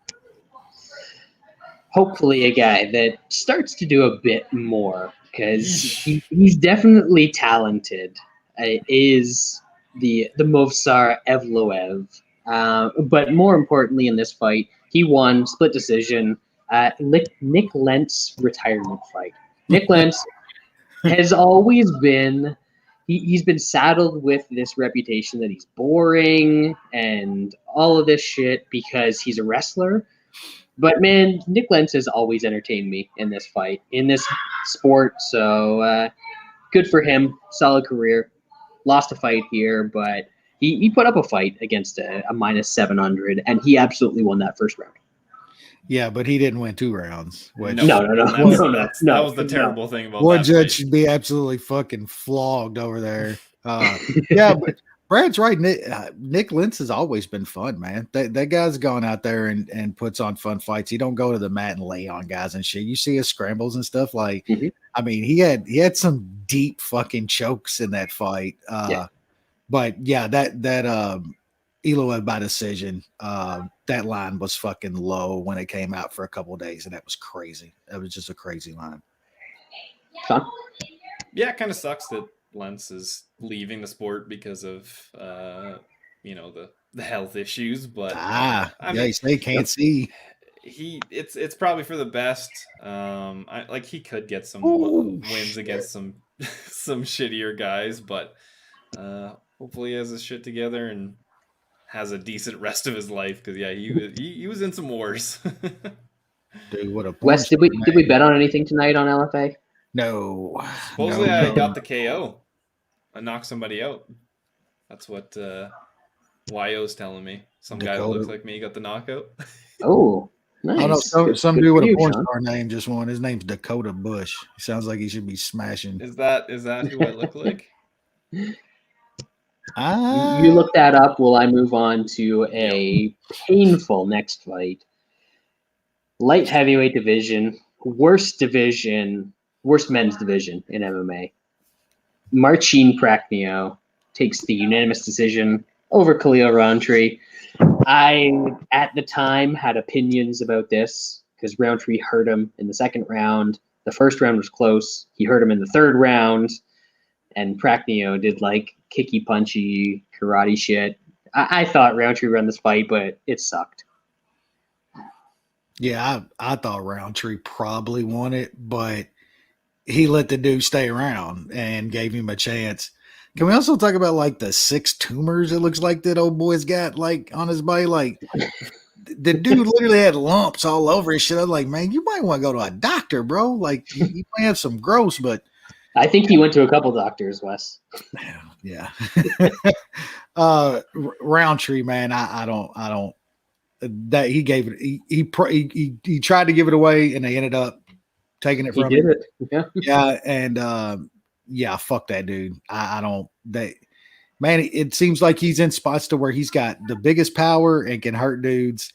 Hopefully a guy that starts to do a bit more, because he's definitely talented. Is the Movsar Evloev. But more importantly in this fight, he won split decision Nick Lentz retirement fight. Nick Lentz has always been he's been saddled with this reputation that he's boring and all of this shit because he's a wrestler. But man, Nick Lentz has always entertained me in this fight, in this sport. So good for him. Solid career. Lost a fight here, but he put up a fight against a minus 700, and he absolutely won that first round. Yeah, but he didn't win 2 rounds. No. That was the terrible thing about one that judge fight. should be absolutely fucking flogged over there. Yeah, but Brad's right. Nick Lentz has always been fun, man. That guy's gone out there and puts on fun fights. He don't go to the mat and lay on guys and shit. You see his scrambles and stuff. Like, I mean, he had some deep fucking chokes in that fight. But yeah, that Eloy by decision. That line was fucking low when it came out for a couple of days, and that was crazy. That was just a crazy line. Sean? Yeah, it kind of sucks that Lentz is leaving the sport because of the health issues, but I mean, you say can't see. It's probably for the best. He could get some wins against some shittier guys, but hopefully he has his shit together and has a decent rest of his life, because he was in some wars. Dude, what a Wes, did we bet on anything tonight on LFA? No. Supposedly I got the KO. knock somebody out. That's what YO's telling me. Some guy that Dakota. looks like me got the knockout. Oh, nice. I know some Good dude for with a you, porn Sean. star name just won. His name's Dakota Bush. He sounds like he should be smashing. Is that who I look like? You look that up while I move on to a painful next fight. Light heavyweight division, worst men's division in MMA. Marcin Prachnio takes the unanimous decision over Khalil Rountree. I, at the time, had opinions about this because Rountree hurt him in the second round. The first round was close. He hurt him in the third round. And Prachnio did like kicky, punchy, karate shit. I thought Rountree won this fight, but it sucked. Yeah, I thought Roundtree probably won it, but he let the dude stay around and gave him a chance. Can we also talk about like the 6 tumors it looks like that old boy's got like on his body? Like the dude literally had lumps all over his shit. I was like, man, you might want to go to a doctor, bro. Like you might have some gross, but I think he went to a couple doctors, Wes. yeah. Roundtree, man, I don't. That he gave it. He tried to give it away, and they ended up taking it from him. He did it. Yeah, and yeah, fuck that dude. I don't. Man, it seems like he's in spots to where he's got the biggest power and can hurt dudes.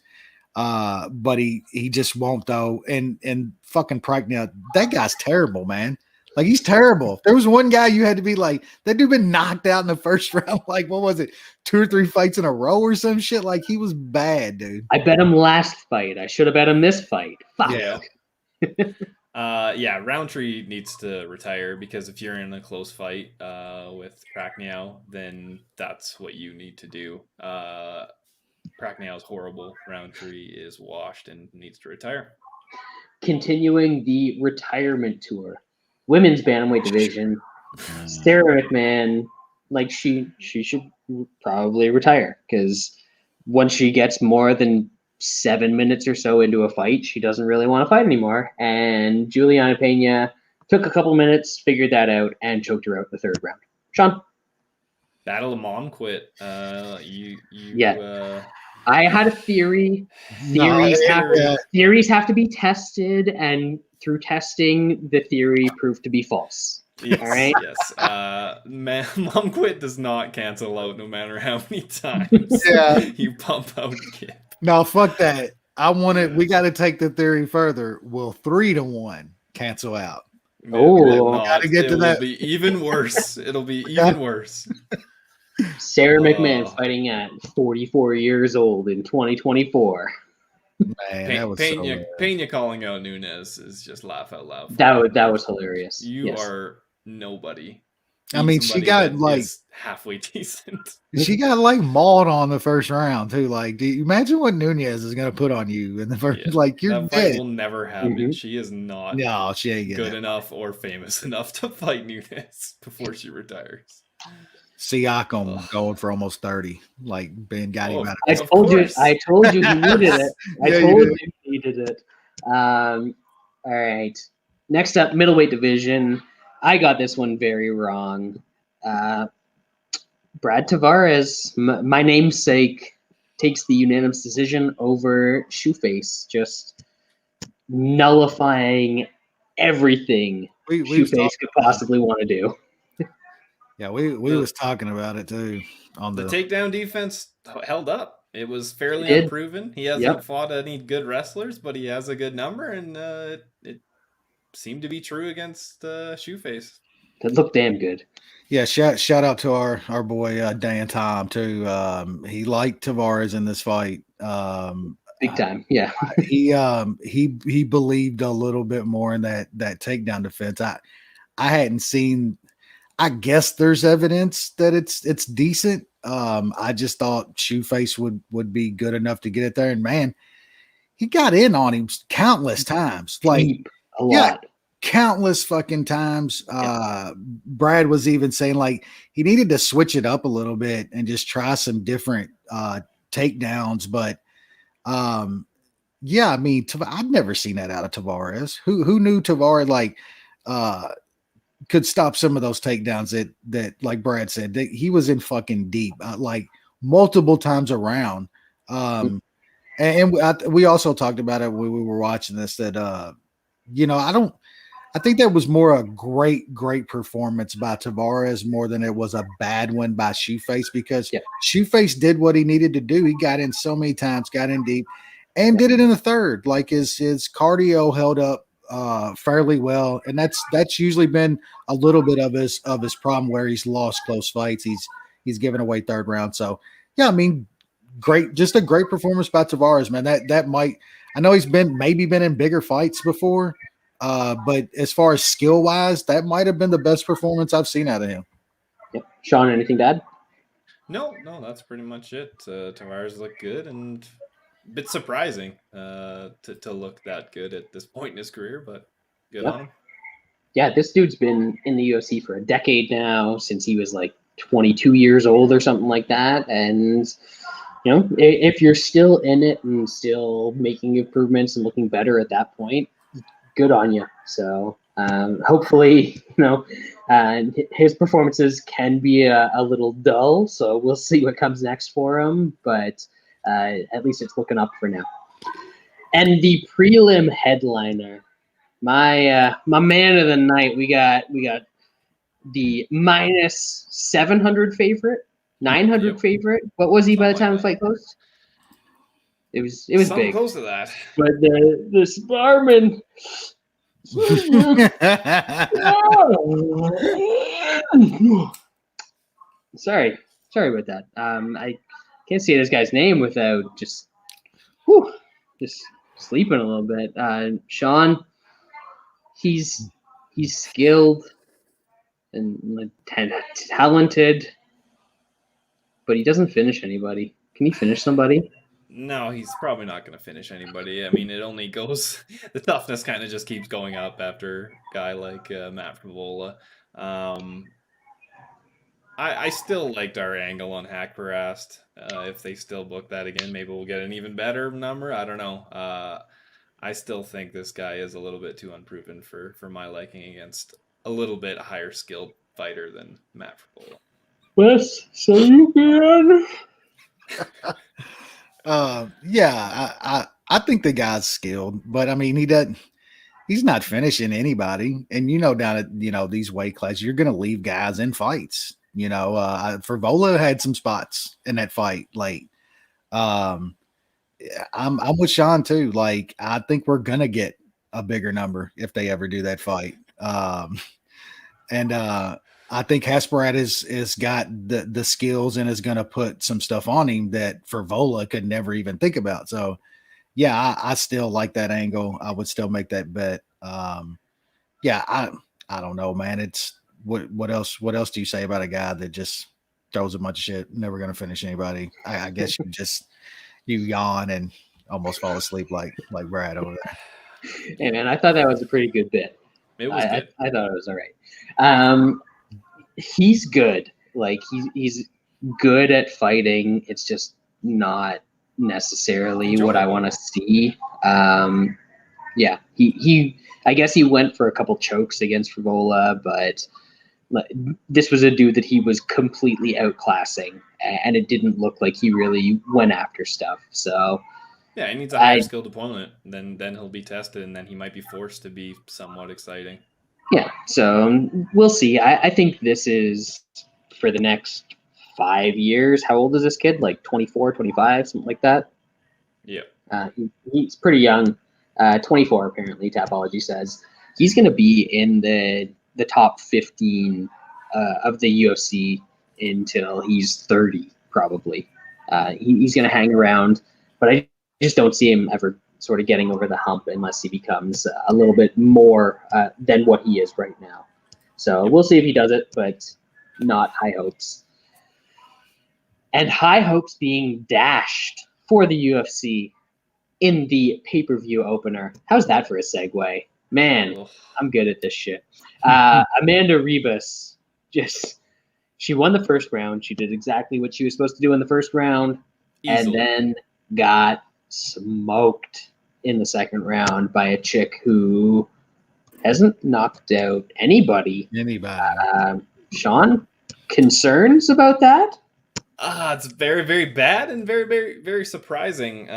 But he just won't though. And fucking Pragna, that guy's terrible, man. Like he's terrible. If there was one guy you had to be like, that dude been knocked out in the first round, like what was it, 2 or 3 fights in a row or some shit? Like he was bad, dude. I bet him last fight. I should have bet him this fight. Fuck. Yeah. Roundtree needs to retire because if you're in a close fight with Prachnio, then that's what you need to do. Prachnio is horrible. Roundtree is washed and needs to retire. Continuing the retirement tour. Women's bantamweight division, Sarah McMahon, like she should probably retire because once she gets more than 7 minutes or so into a fight, she doesn't really want to fight anymore. And Juliana Pena took a couple minutes, figured that out, and choked her out in the third round. Sean? Battle of Mom quit. I had a theory. Theories have to be tested, and through testing, the theory proved to be false. Yes, all right. Yes. Mom quit does not cancel out no matter how many times you pump out kid. No, fuck that. We got to take the theory further. Will 3-1 cancel out? Gotta get to that. It'll be even worse. It'll be even worse. Sarah McMahon fighting at 44 years old in 2024. Man, that was Pena calling out Nunes is just laugh out loud. That was hilarious. You are nobody. I mean, she got like halfway decent. She got like mauled on the first round too. Like, do you imagine what Nunes is going to put on you in the first? Yeah, like, you're that dead. Fight will never happen. Mm-hmm. She is not. No, she ain't good enough or famous enough to fight Nunes before she retires. Siakam going for almost 30. Like Ben got him out. I told you he needed it. I told you he needed it. All right. Next up, middleweight division. I got this one very wrong. Brad Tavares, my namesake, takes the unanimous decision over Shoeface, just nullifying everything Shoeface could possibly want to do. Yeah, we was talking about it too. On the takedown defense held up. It was fairly unproven. He hasn't fought any good wrestlers, but he has a good number, and it seemed to be true against Shoeface. It looked damn good. Yeah, shout out to our boy Dan Tom too. He liked Tavares in this fight. Big time, yeah. He believed a little bit more in that takedown defense. I hadn't seen. I guess there's evidence that it's decent. I just thought Shoeface would be good enough to get it there, and man, he got in on him countless times. Like a lot. Countless fucking times. Brad was even saying like he needed to switch it up a little bit and just try some different takedowns. But yeah, I mean, I'd never seen that out of Tavares. Who knew Tavares? Like could stop some of those takedowns that like Brad said, that he was in fucking deep, like multiple times around. We also talked about it when we were watching this that you know, I think that was more a great performance by Tavares more than it was a bad one by Shoeface, because Shoeface did what he needed to do. He got in so many times, got in deep, and did it in the third. Like his cardio held up fairly well, and that's usually been a little bit of his problem where he's lost close fights. He's given away third round. So yeah, I mean, just a great performance by Tavares, man. That might, I know he's maybe been in bigger fights before. But as far as skill wise, that might have been the best performance I've seen out of him. Yep. Sean, anything to add? No, that's pretty much it. Tavares looked good and a bit surprising to look that good at this point in his career, but good on him. Yeah, this dude's been in the UFC for a decade now, since he was like 22 years old or something like that. And, you know, if you're still in it and still making improvements and looking better at that point, good on you. So hopefully, you know, his performances can be a little dull. So we'll see what comes next for him. But at least it's looking up for now. And the prelim headliner, my man of the night, we got the minus 700 favorite, 900 favorite. What was he by the time the fight closed? It was something big, close to that. But the Sparman. Sorry about that. I can't say this guy's name without just sleeping a little bit. Sean, he's skilled and talented, but he doesn't finish anybody. Can he finish somebody? No, he's probably not going to finish anybody. I mean, it only goes, the toughness kind of just keeps going up after a guy like Matt Frivola. I still liked our angle on Hack Parast. If they still book that again, maybe we'll get an even better number. I don't know. I still think this guy is a little bit too unproven for my liking against a little bit higher skilled fighter than Matt Frivola. Wes, so you can. I think the guy's skilled, but I mean, he's not finishing anybody. And down at these weight classes, you're going to leave guys in fights. Frivola had some spots in that fight late. I'm with Sean too. Like, I think we're going to get a bigger number if they ever do that fight. I think Hasperat is got the skills and is going to put some stuff on him that Frivola could never even think about. So, yeah, I still like that angle. I would still make that bet. I don't know, man. It's what else do you say about a guy that just throws a bunch of shit, never going to finish anybody? I guess you yawn and almost fall asleep like Brad over there. Hey, man, I thought that was a pretty good bit. It was good. I thought it was all right. He's good. Like he's good at fighting. It's just not necessarily what I want to see. He I guess he went for a couple chokes against Frivola, but this was a dude that he was completely outclassing, and it didn't look like he really went after stuff. So yeah, he needs a higher skilled opponent. Then he'll be tested, and then he might be forced to be somewhat exciting. Yeah, so we'll see. I think this is for the next 5 years. How old is this kid? Like 24, 25, something like that? Yeah. He's pretty young. 24, apparently, Tapology says. He's going to be in the top 15 of the UFC until he's 30, probably. He's going to hang around, but I just don't see him ever sort of getting over the hump unless he becomes a little bit more than what he is right now. So we'll see if he does it, but not high hopes. And high hopes being dashed for the UFC in the pay-per-view opener. How's that for a segue? Man, I'm good at this shit. Amanda Ribas, she won the first round. She did exactly what she was supposed to do in the first round. Easily. And then got smoked in the second round by a chick who hasn't knocked out anybody. Anybody? Sean, concerns about that? It's very, very bad and very, very, very surprising.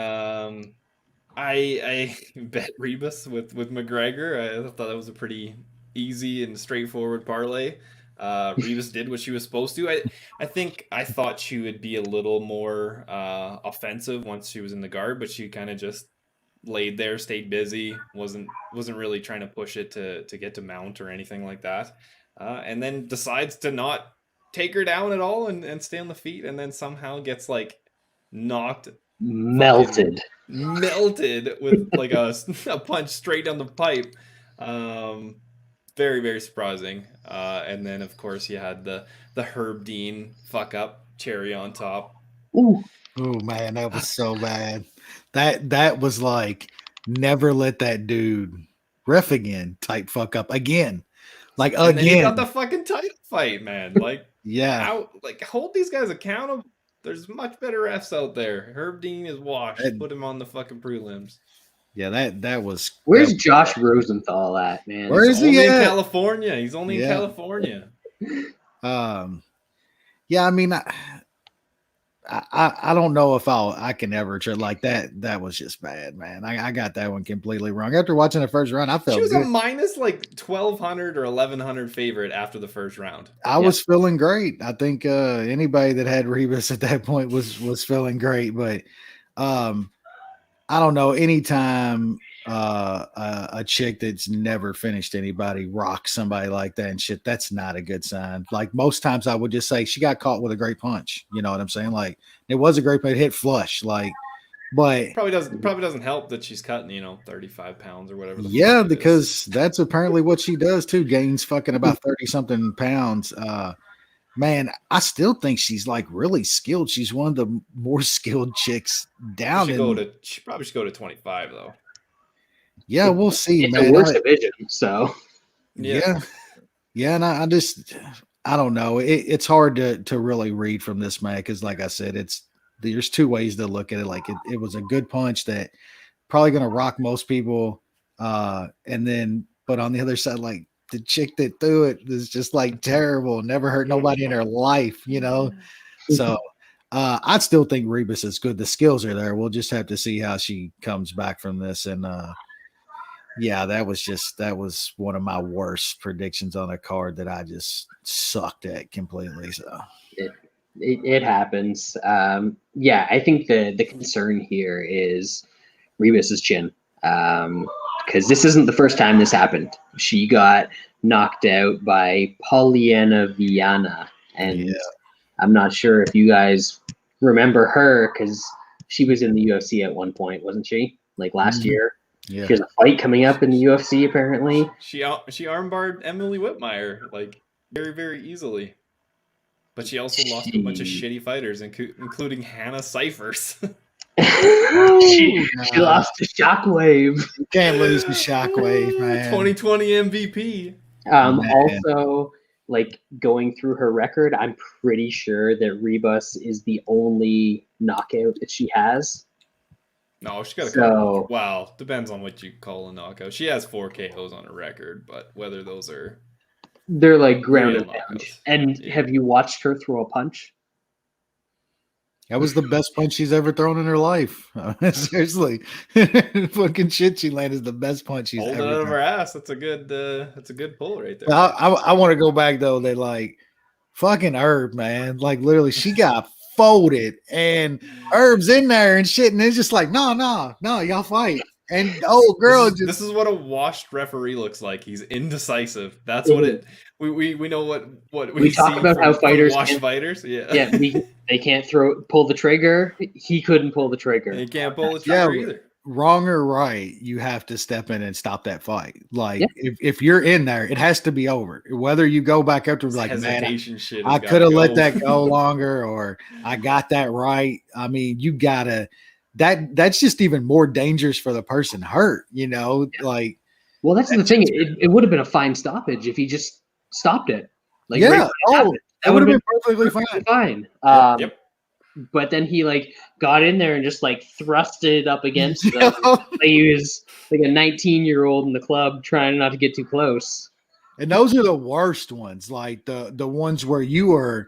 I bet Rebus with McGregor. I thought that was a pretty easy and straightforward parlay. Rebus did what she was supposed to. I thought she would be a little more offensive once she was in the guard, but she kind of just laid there, stayed busy, wasn't really trying to push it to get to mount or anything like that. And then decides to not take her down at all and stay on the feet, and then somehow gets like knocked Melted with like a punch straight down the pipe. Very, very surprising. And then of course you had the Herb Dean fuck up cherry on top. Ooh. Oh man, that was so bad. That was like never let that dude ref again type fuck up again. Like and again. Then he got the fucking title fight, man. Like yeah. Hold these guys accountable. There's much better refs out there. Herb Dean is washed. Put him on the fucking prelims. Yeah, that was. Where's Josh Rosenthal at, man? Where is he at? In California. He's only in California. Yeah, I mean, I don't know if I can ever like that. That was just bad, man. I got that one completely wrong. After watching the first round, I felt she was good. a minus like 1,200 or 1,100 favorite after the first round. I was feeling great. I think anybody that had Rebus at that point was feeling great. But I don't know. Anytime a chick that's never finished anybody rocks somebody like that and shit, that's not a good sign. Like most times I would just say she got caught with a great punch. You know what I'm saying? Like it was a great punch, it hit flush. Like, but probably doesn't help that she's cutting 35 pounds or whatever. Yeah, because that's apparently what she does too. Gains fucking about 30 something pounds. Man, I still think she's like really skilled. She's one of the more skilled chicks down. She probably should go to 25 though. Yeah, we'll see, it's man. The worst division, so yeah, and I don't know. It's hard to really read from this, man, because like I said, there's two ways to look at it. Like it was a good punch that probably going to rock most people, and then but on the other side, like the chick that threw it was just like terrible, never hurt nobody in her life, you know. So I still think Rebus is good. The skills are there. We'll just have to see how she comes back from this. And yeah, that was one of my worst predictions on a card that I just sucked at completely. So it happens. Yeah, I think the concern here is Rebus's chin. Because this isn't the first time this happened. She got knocked out by Polyana Viana. And I'm not sure if you guys remember her, because she was in the UFC at one point, wasn't she? Like last year. Yeah. She has a fight coming up in the UFC, apparently. She armbarred Emily Whitmire, like, very, very easily. But she also lost to a bunch of shitty fighters, including Hannah Cyphers. she lost to Shockwave. You can't lose to Shockwave, man. 2020 MVP. Also, like going through her record, I'm pretty sure that Rebus is the only knockout that she has. No, she got a wow. Depends on what you call a knockout. She has 4 KOs on her record, but whether those are they're like ground and pound. And have you watched her throw a punch? That was the best punch she's ever thrown in her life. Seriously, fucking shit she landed is the best punch she's ever thrown. Hold it out of her ass. That's a good pull right there. I want to go back though. They like fucking Herb, man. Like literally, she got folded and Herb's in there and shit, and it's just like, no, y'all fight. And girl, this is what a washed referee looks like. He's indecisive. That's what it. We know what we talk see about how fighters washed fighters. Yeah, they can't pull the trigger. He couldn't pull the trigger. He can't pull the trigger either. Wrong or right, you have to step in and stop that fight. Like if you're in there, it has to be over. Whether you go back up to like, man, I could have let that go longer, or I got that right. I mean, you gotta. That's just even more dangerous for the person hurt, you know. Like, well, that's the thing. It would have been a fine stoppage if he just stopped it. Like, that would have been perfectly fine. Fine. but then he like got in there and just like thrusted up against them. Like he was like a 19-year-old in the club trying not to get too close. And those are the worst ones, like the ones where you are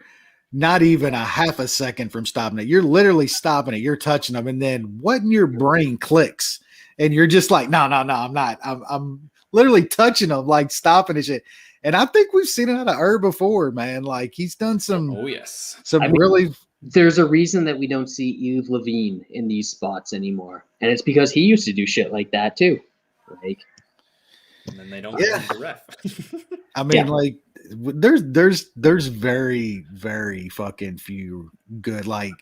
not even a half a second from stopping it. You're literally stopping it. You're touching them, and then what in your brain clicks, and you're just like, no, I'm not. I'm literally touching them, like stopping and shit. And I think we've seen it out of Herb before, man. Like he's done some, really. There's a reason that we don't see Yves Levine in these spots anymore, and it's because he used to do shit like that too. Like, and then they don't get the ref. I mean, like there's very, very fucking few good. Like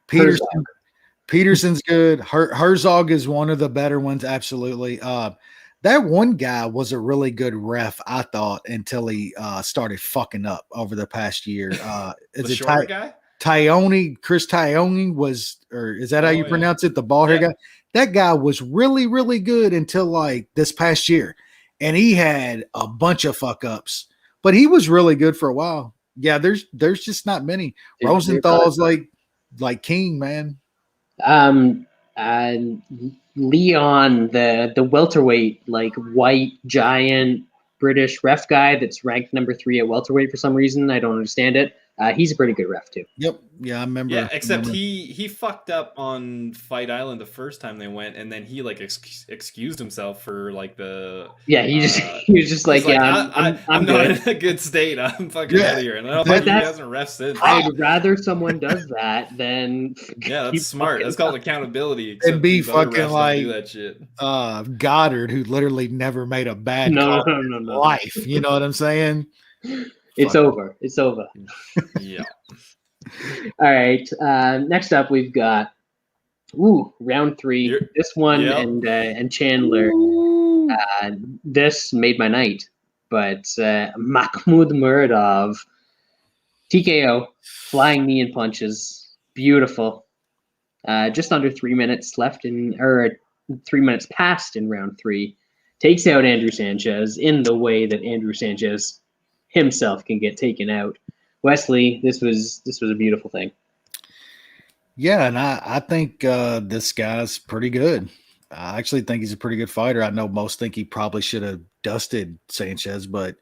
Peterson's good. Herzog is one of the better ones. Absolutely. That one guy was a really good ref, I thought, until he started fucking up over the past year. Is the it shorter guy? Chris Tyone was, or is that how you pronounce it? The bald hair guy. That guy was really, really good until like this past year, and he had a bunch of fuck ups, but he was really good for a while. Yeah, there's just not many. Rosenthal's like king, man. And Leon, the welterweight, like white giant British ref guy that's ranked number 3 at welterweight for some reason. I don't understand it. He's a pretty good ref too. Yep. Yeah, I remember. Yeah, except he fucked up on Fight Island the first time they went, and then he like excused himself for like the. Yeah, he was just like, I'm not in a good state. I'm fucking out of here, and I don't think he hasn't ref since. I'd rather someone does that than. Yeah, that's smart. That's called accountability. And be fucking like do that shit. Goddard, who literally never made a bad call in life. You know what I'm saying? It's over. It's over. Yeah. All right. Next up, we've got round 3. This one and Chandler. This made my night. But Mahmoud Muradov, TKO, flying knee and punches, beautiful. Just under 3 minutes left 3 minutes past in round 3. Takes out Andrew Sanchez in the way that Andrew Sanchez himself can get taken out. Wesley, this was a beautiful thing. Yeah, and I think this guy's pretty good. I actually think he's a pretty good fighter. I know most think he probably should have dusted Sanchez, but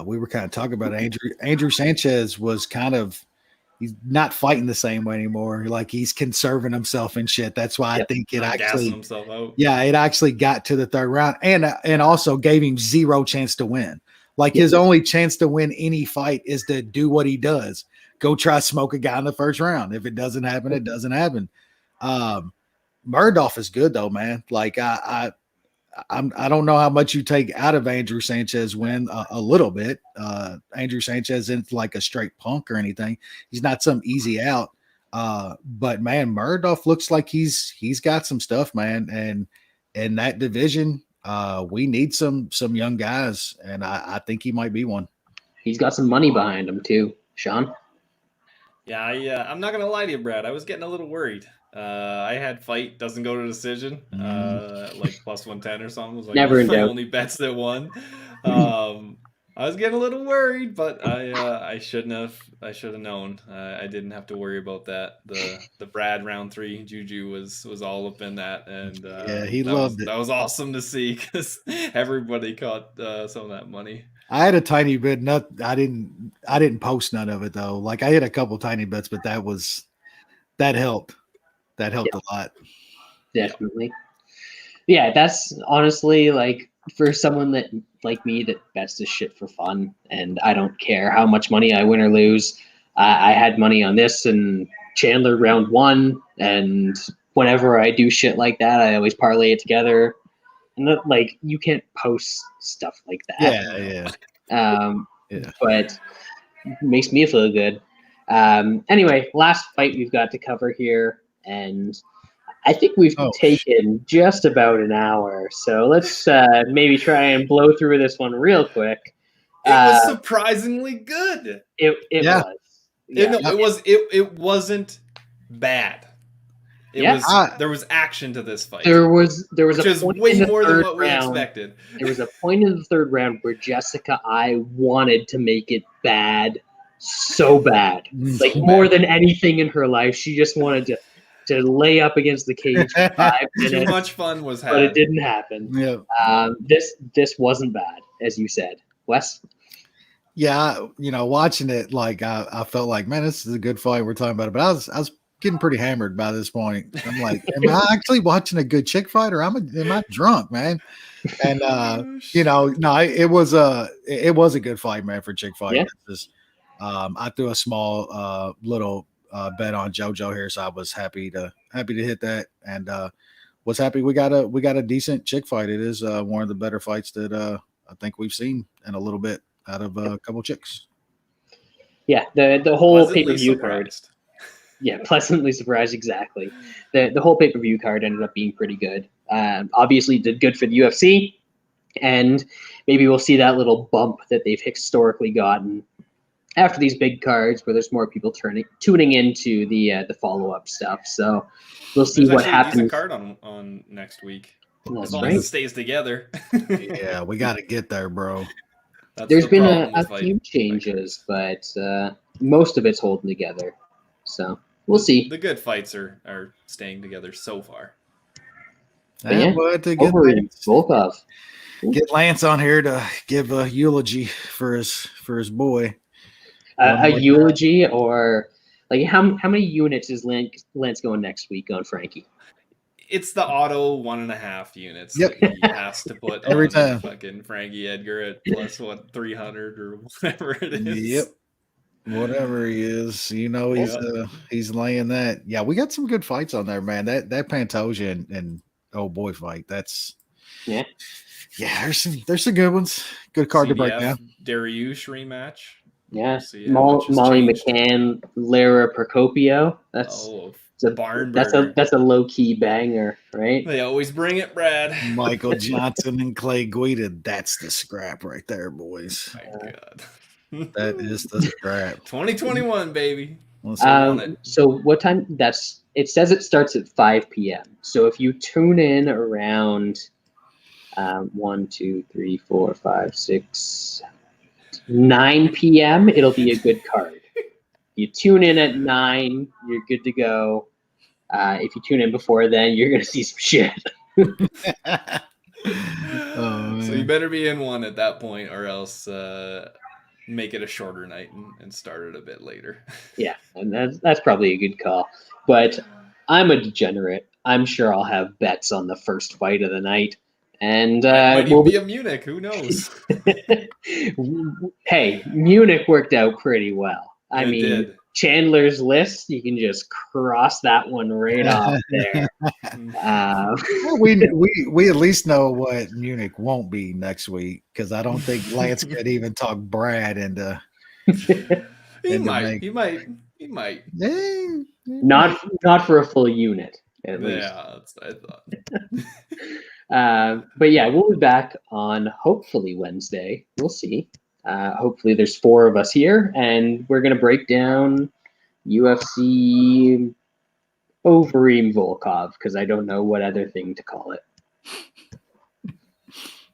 we were kind of talking about Andrew Sanchez was he's not fighting the same way anymore. Like he's conserving himself and shit. That's why I think it actually got to the third round and also gave him zero chance to win. Like his only chance to win any fight is to do what he does. Go try to smoke a guy in the first round. If it doesn't happen, it doesn't happen. Muradov is good though, man. Like I don't know how much you take out of Andrew Sanchez win a little bit. Andrew Sanchez isn't like a straight punk or anything. He's not some easy out. But man, Muradov looks like he's got some stuff, man. And in that division, we need some young guys, and I think he might be one. He's got some money behind him too, Sean. Yeah, I'm not gonna lie to you, Brad. I was getting a little worried. I had fight doesn't go to decision, like plus 110 or something. It was like never in doubt. Only bets that won. I was getting a little worried, but I shouldn't have. I should have known. I didn't have to worry about that. The Brad round 3 Juju was all up in that, and he loved it. That was awesome to see because everybody caught some of that money. I had a tiny bit. I didn't post none of it though. Like I hit a couple tiny bets, but that helped. That helped a lot. Definitely. Yeah, that's honestly like for someone that like me that bets this shit for fun, and I don't care how much money I win or lose. I had money on this and Chandler round 1, and whenever I do shit like that, I always parlay it together. And like you can't post stuff like that. But it makes me feel good. Anyway, last fight we've got to cover here, and I think we've taken just about an hour, so let's maybe try and blow through this one real quick. It was surprisingly good. It was. Yeah. It wasn't bad. There was action to this fight. There was which is way more than what we expected. There was a point in the third round where Jessica I wanted to make it bad so bad. Like So more bad. than anything in her life, she just wanted to lay up against the cage for 5 minutes. Too much fun was had. But it didn't happen. Yeah. This wasn't bad, as you said. Wes? Yeah, watching it, like I felt like, man, this is a good fight. We're talking about it, but I was getting pretty hammered by this point. I'm like, am I actually watching a good chick fight, or am I drunk, man? And no, it was a good fight, man, for chick fight. Yeah. I threw a small little bet on JoJo here, so I was happy to hit that, and was happy we got a decent chick fight. It is one of the better fights that I think we've seen in a little bit out of a couple chicks. Yeah, the whole Pleasantly pay-per-view card. surprised. Yeah, pleasantly surprised, exactly. The whole pay-per-view card ended up being pretty good. Obviously did good for the UFC, and maybe we'll see that little bump that they've historically gotten after these big cards where there's more people tuning into the follow-up stuff. So we'll see what happens. There's actually a decent card on next week. That's as long right. as it stays together. Yeah, we got to get there, bro. There's been a few changes, but most of it's holding together. So we'll see. The good fights are staying together so far. Yeah, Volkov. Get Lance on here to give a eulogy for his boy. A eulogy, or like how many units is Lance going next week on Frankie? It's the auto 1.5 units Yep. that he has to put Every on time. fucking Frankie Edgar at plus 300 or whatever it is. Yep. Whatever he is, he's laying that. Yeah, we got some good fights on there, man. That Pantoja and old boy fight. That's yeah. There's some good ones. Good card to break down. Dariush rematch. Yeah. We'll Molly McCann, Lara Procopio. That's a low key banger, right? They always bring it, Brad. Michael Johnson and Clay Guida. That's the scrap right there, boys. My God. That is the scrap. 2021, baby. So what time? It says it starts at 5 p.m. So if you tune in around 1, 2, 3, 4, 5, 6, 9 p.m., it'll be a good card. You tune in at 9, you're good to go. If you tune in before then, you're gonna see some shit. So you better be in one at that point, or else make it a shorter night and start it a bit later. Yeah, and that's probably a good call. But I'm a degenerate. I'm sure I'll have bets on the first fight of the night. And might even be a Munich. Who knows? Hey, Munich worked out pretty well. I mean, did. Chandler's list, you can just cross that one right off there. We at least know what Munich won't be next week, because I don't think Lance could even talk Brad into. He might. Yeah. Not for a full unit, at least. Yeah, that's what I thought. But yeah, we'll be back on hopefully Wednesday. We'll see. Hopefully there's 4 of us here, and we're going to break down UFC Overeem Volkov, because I don't know what other thing to call it.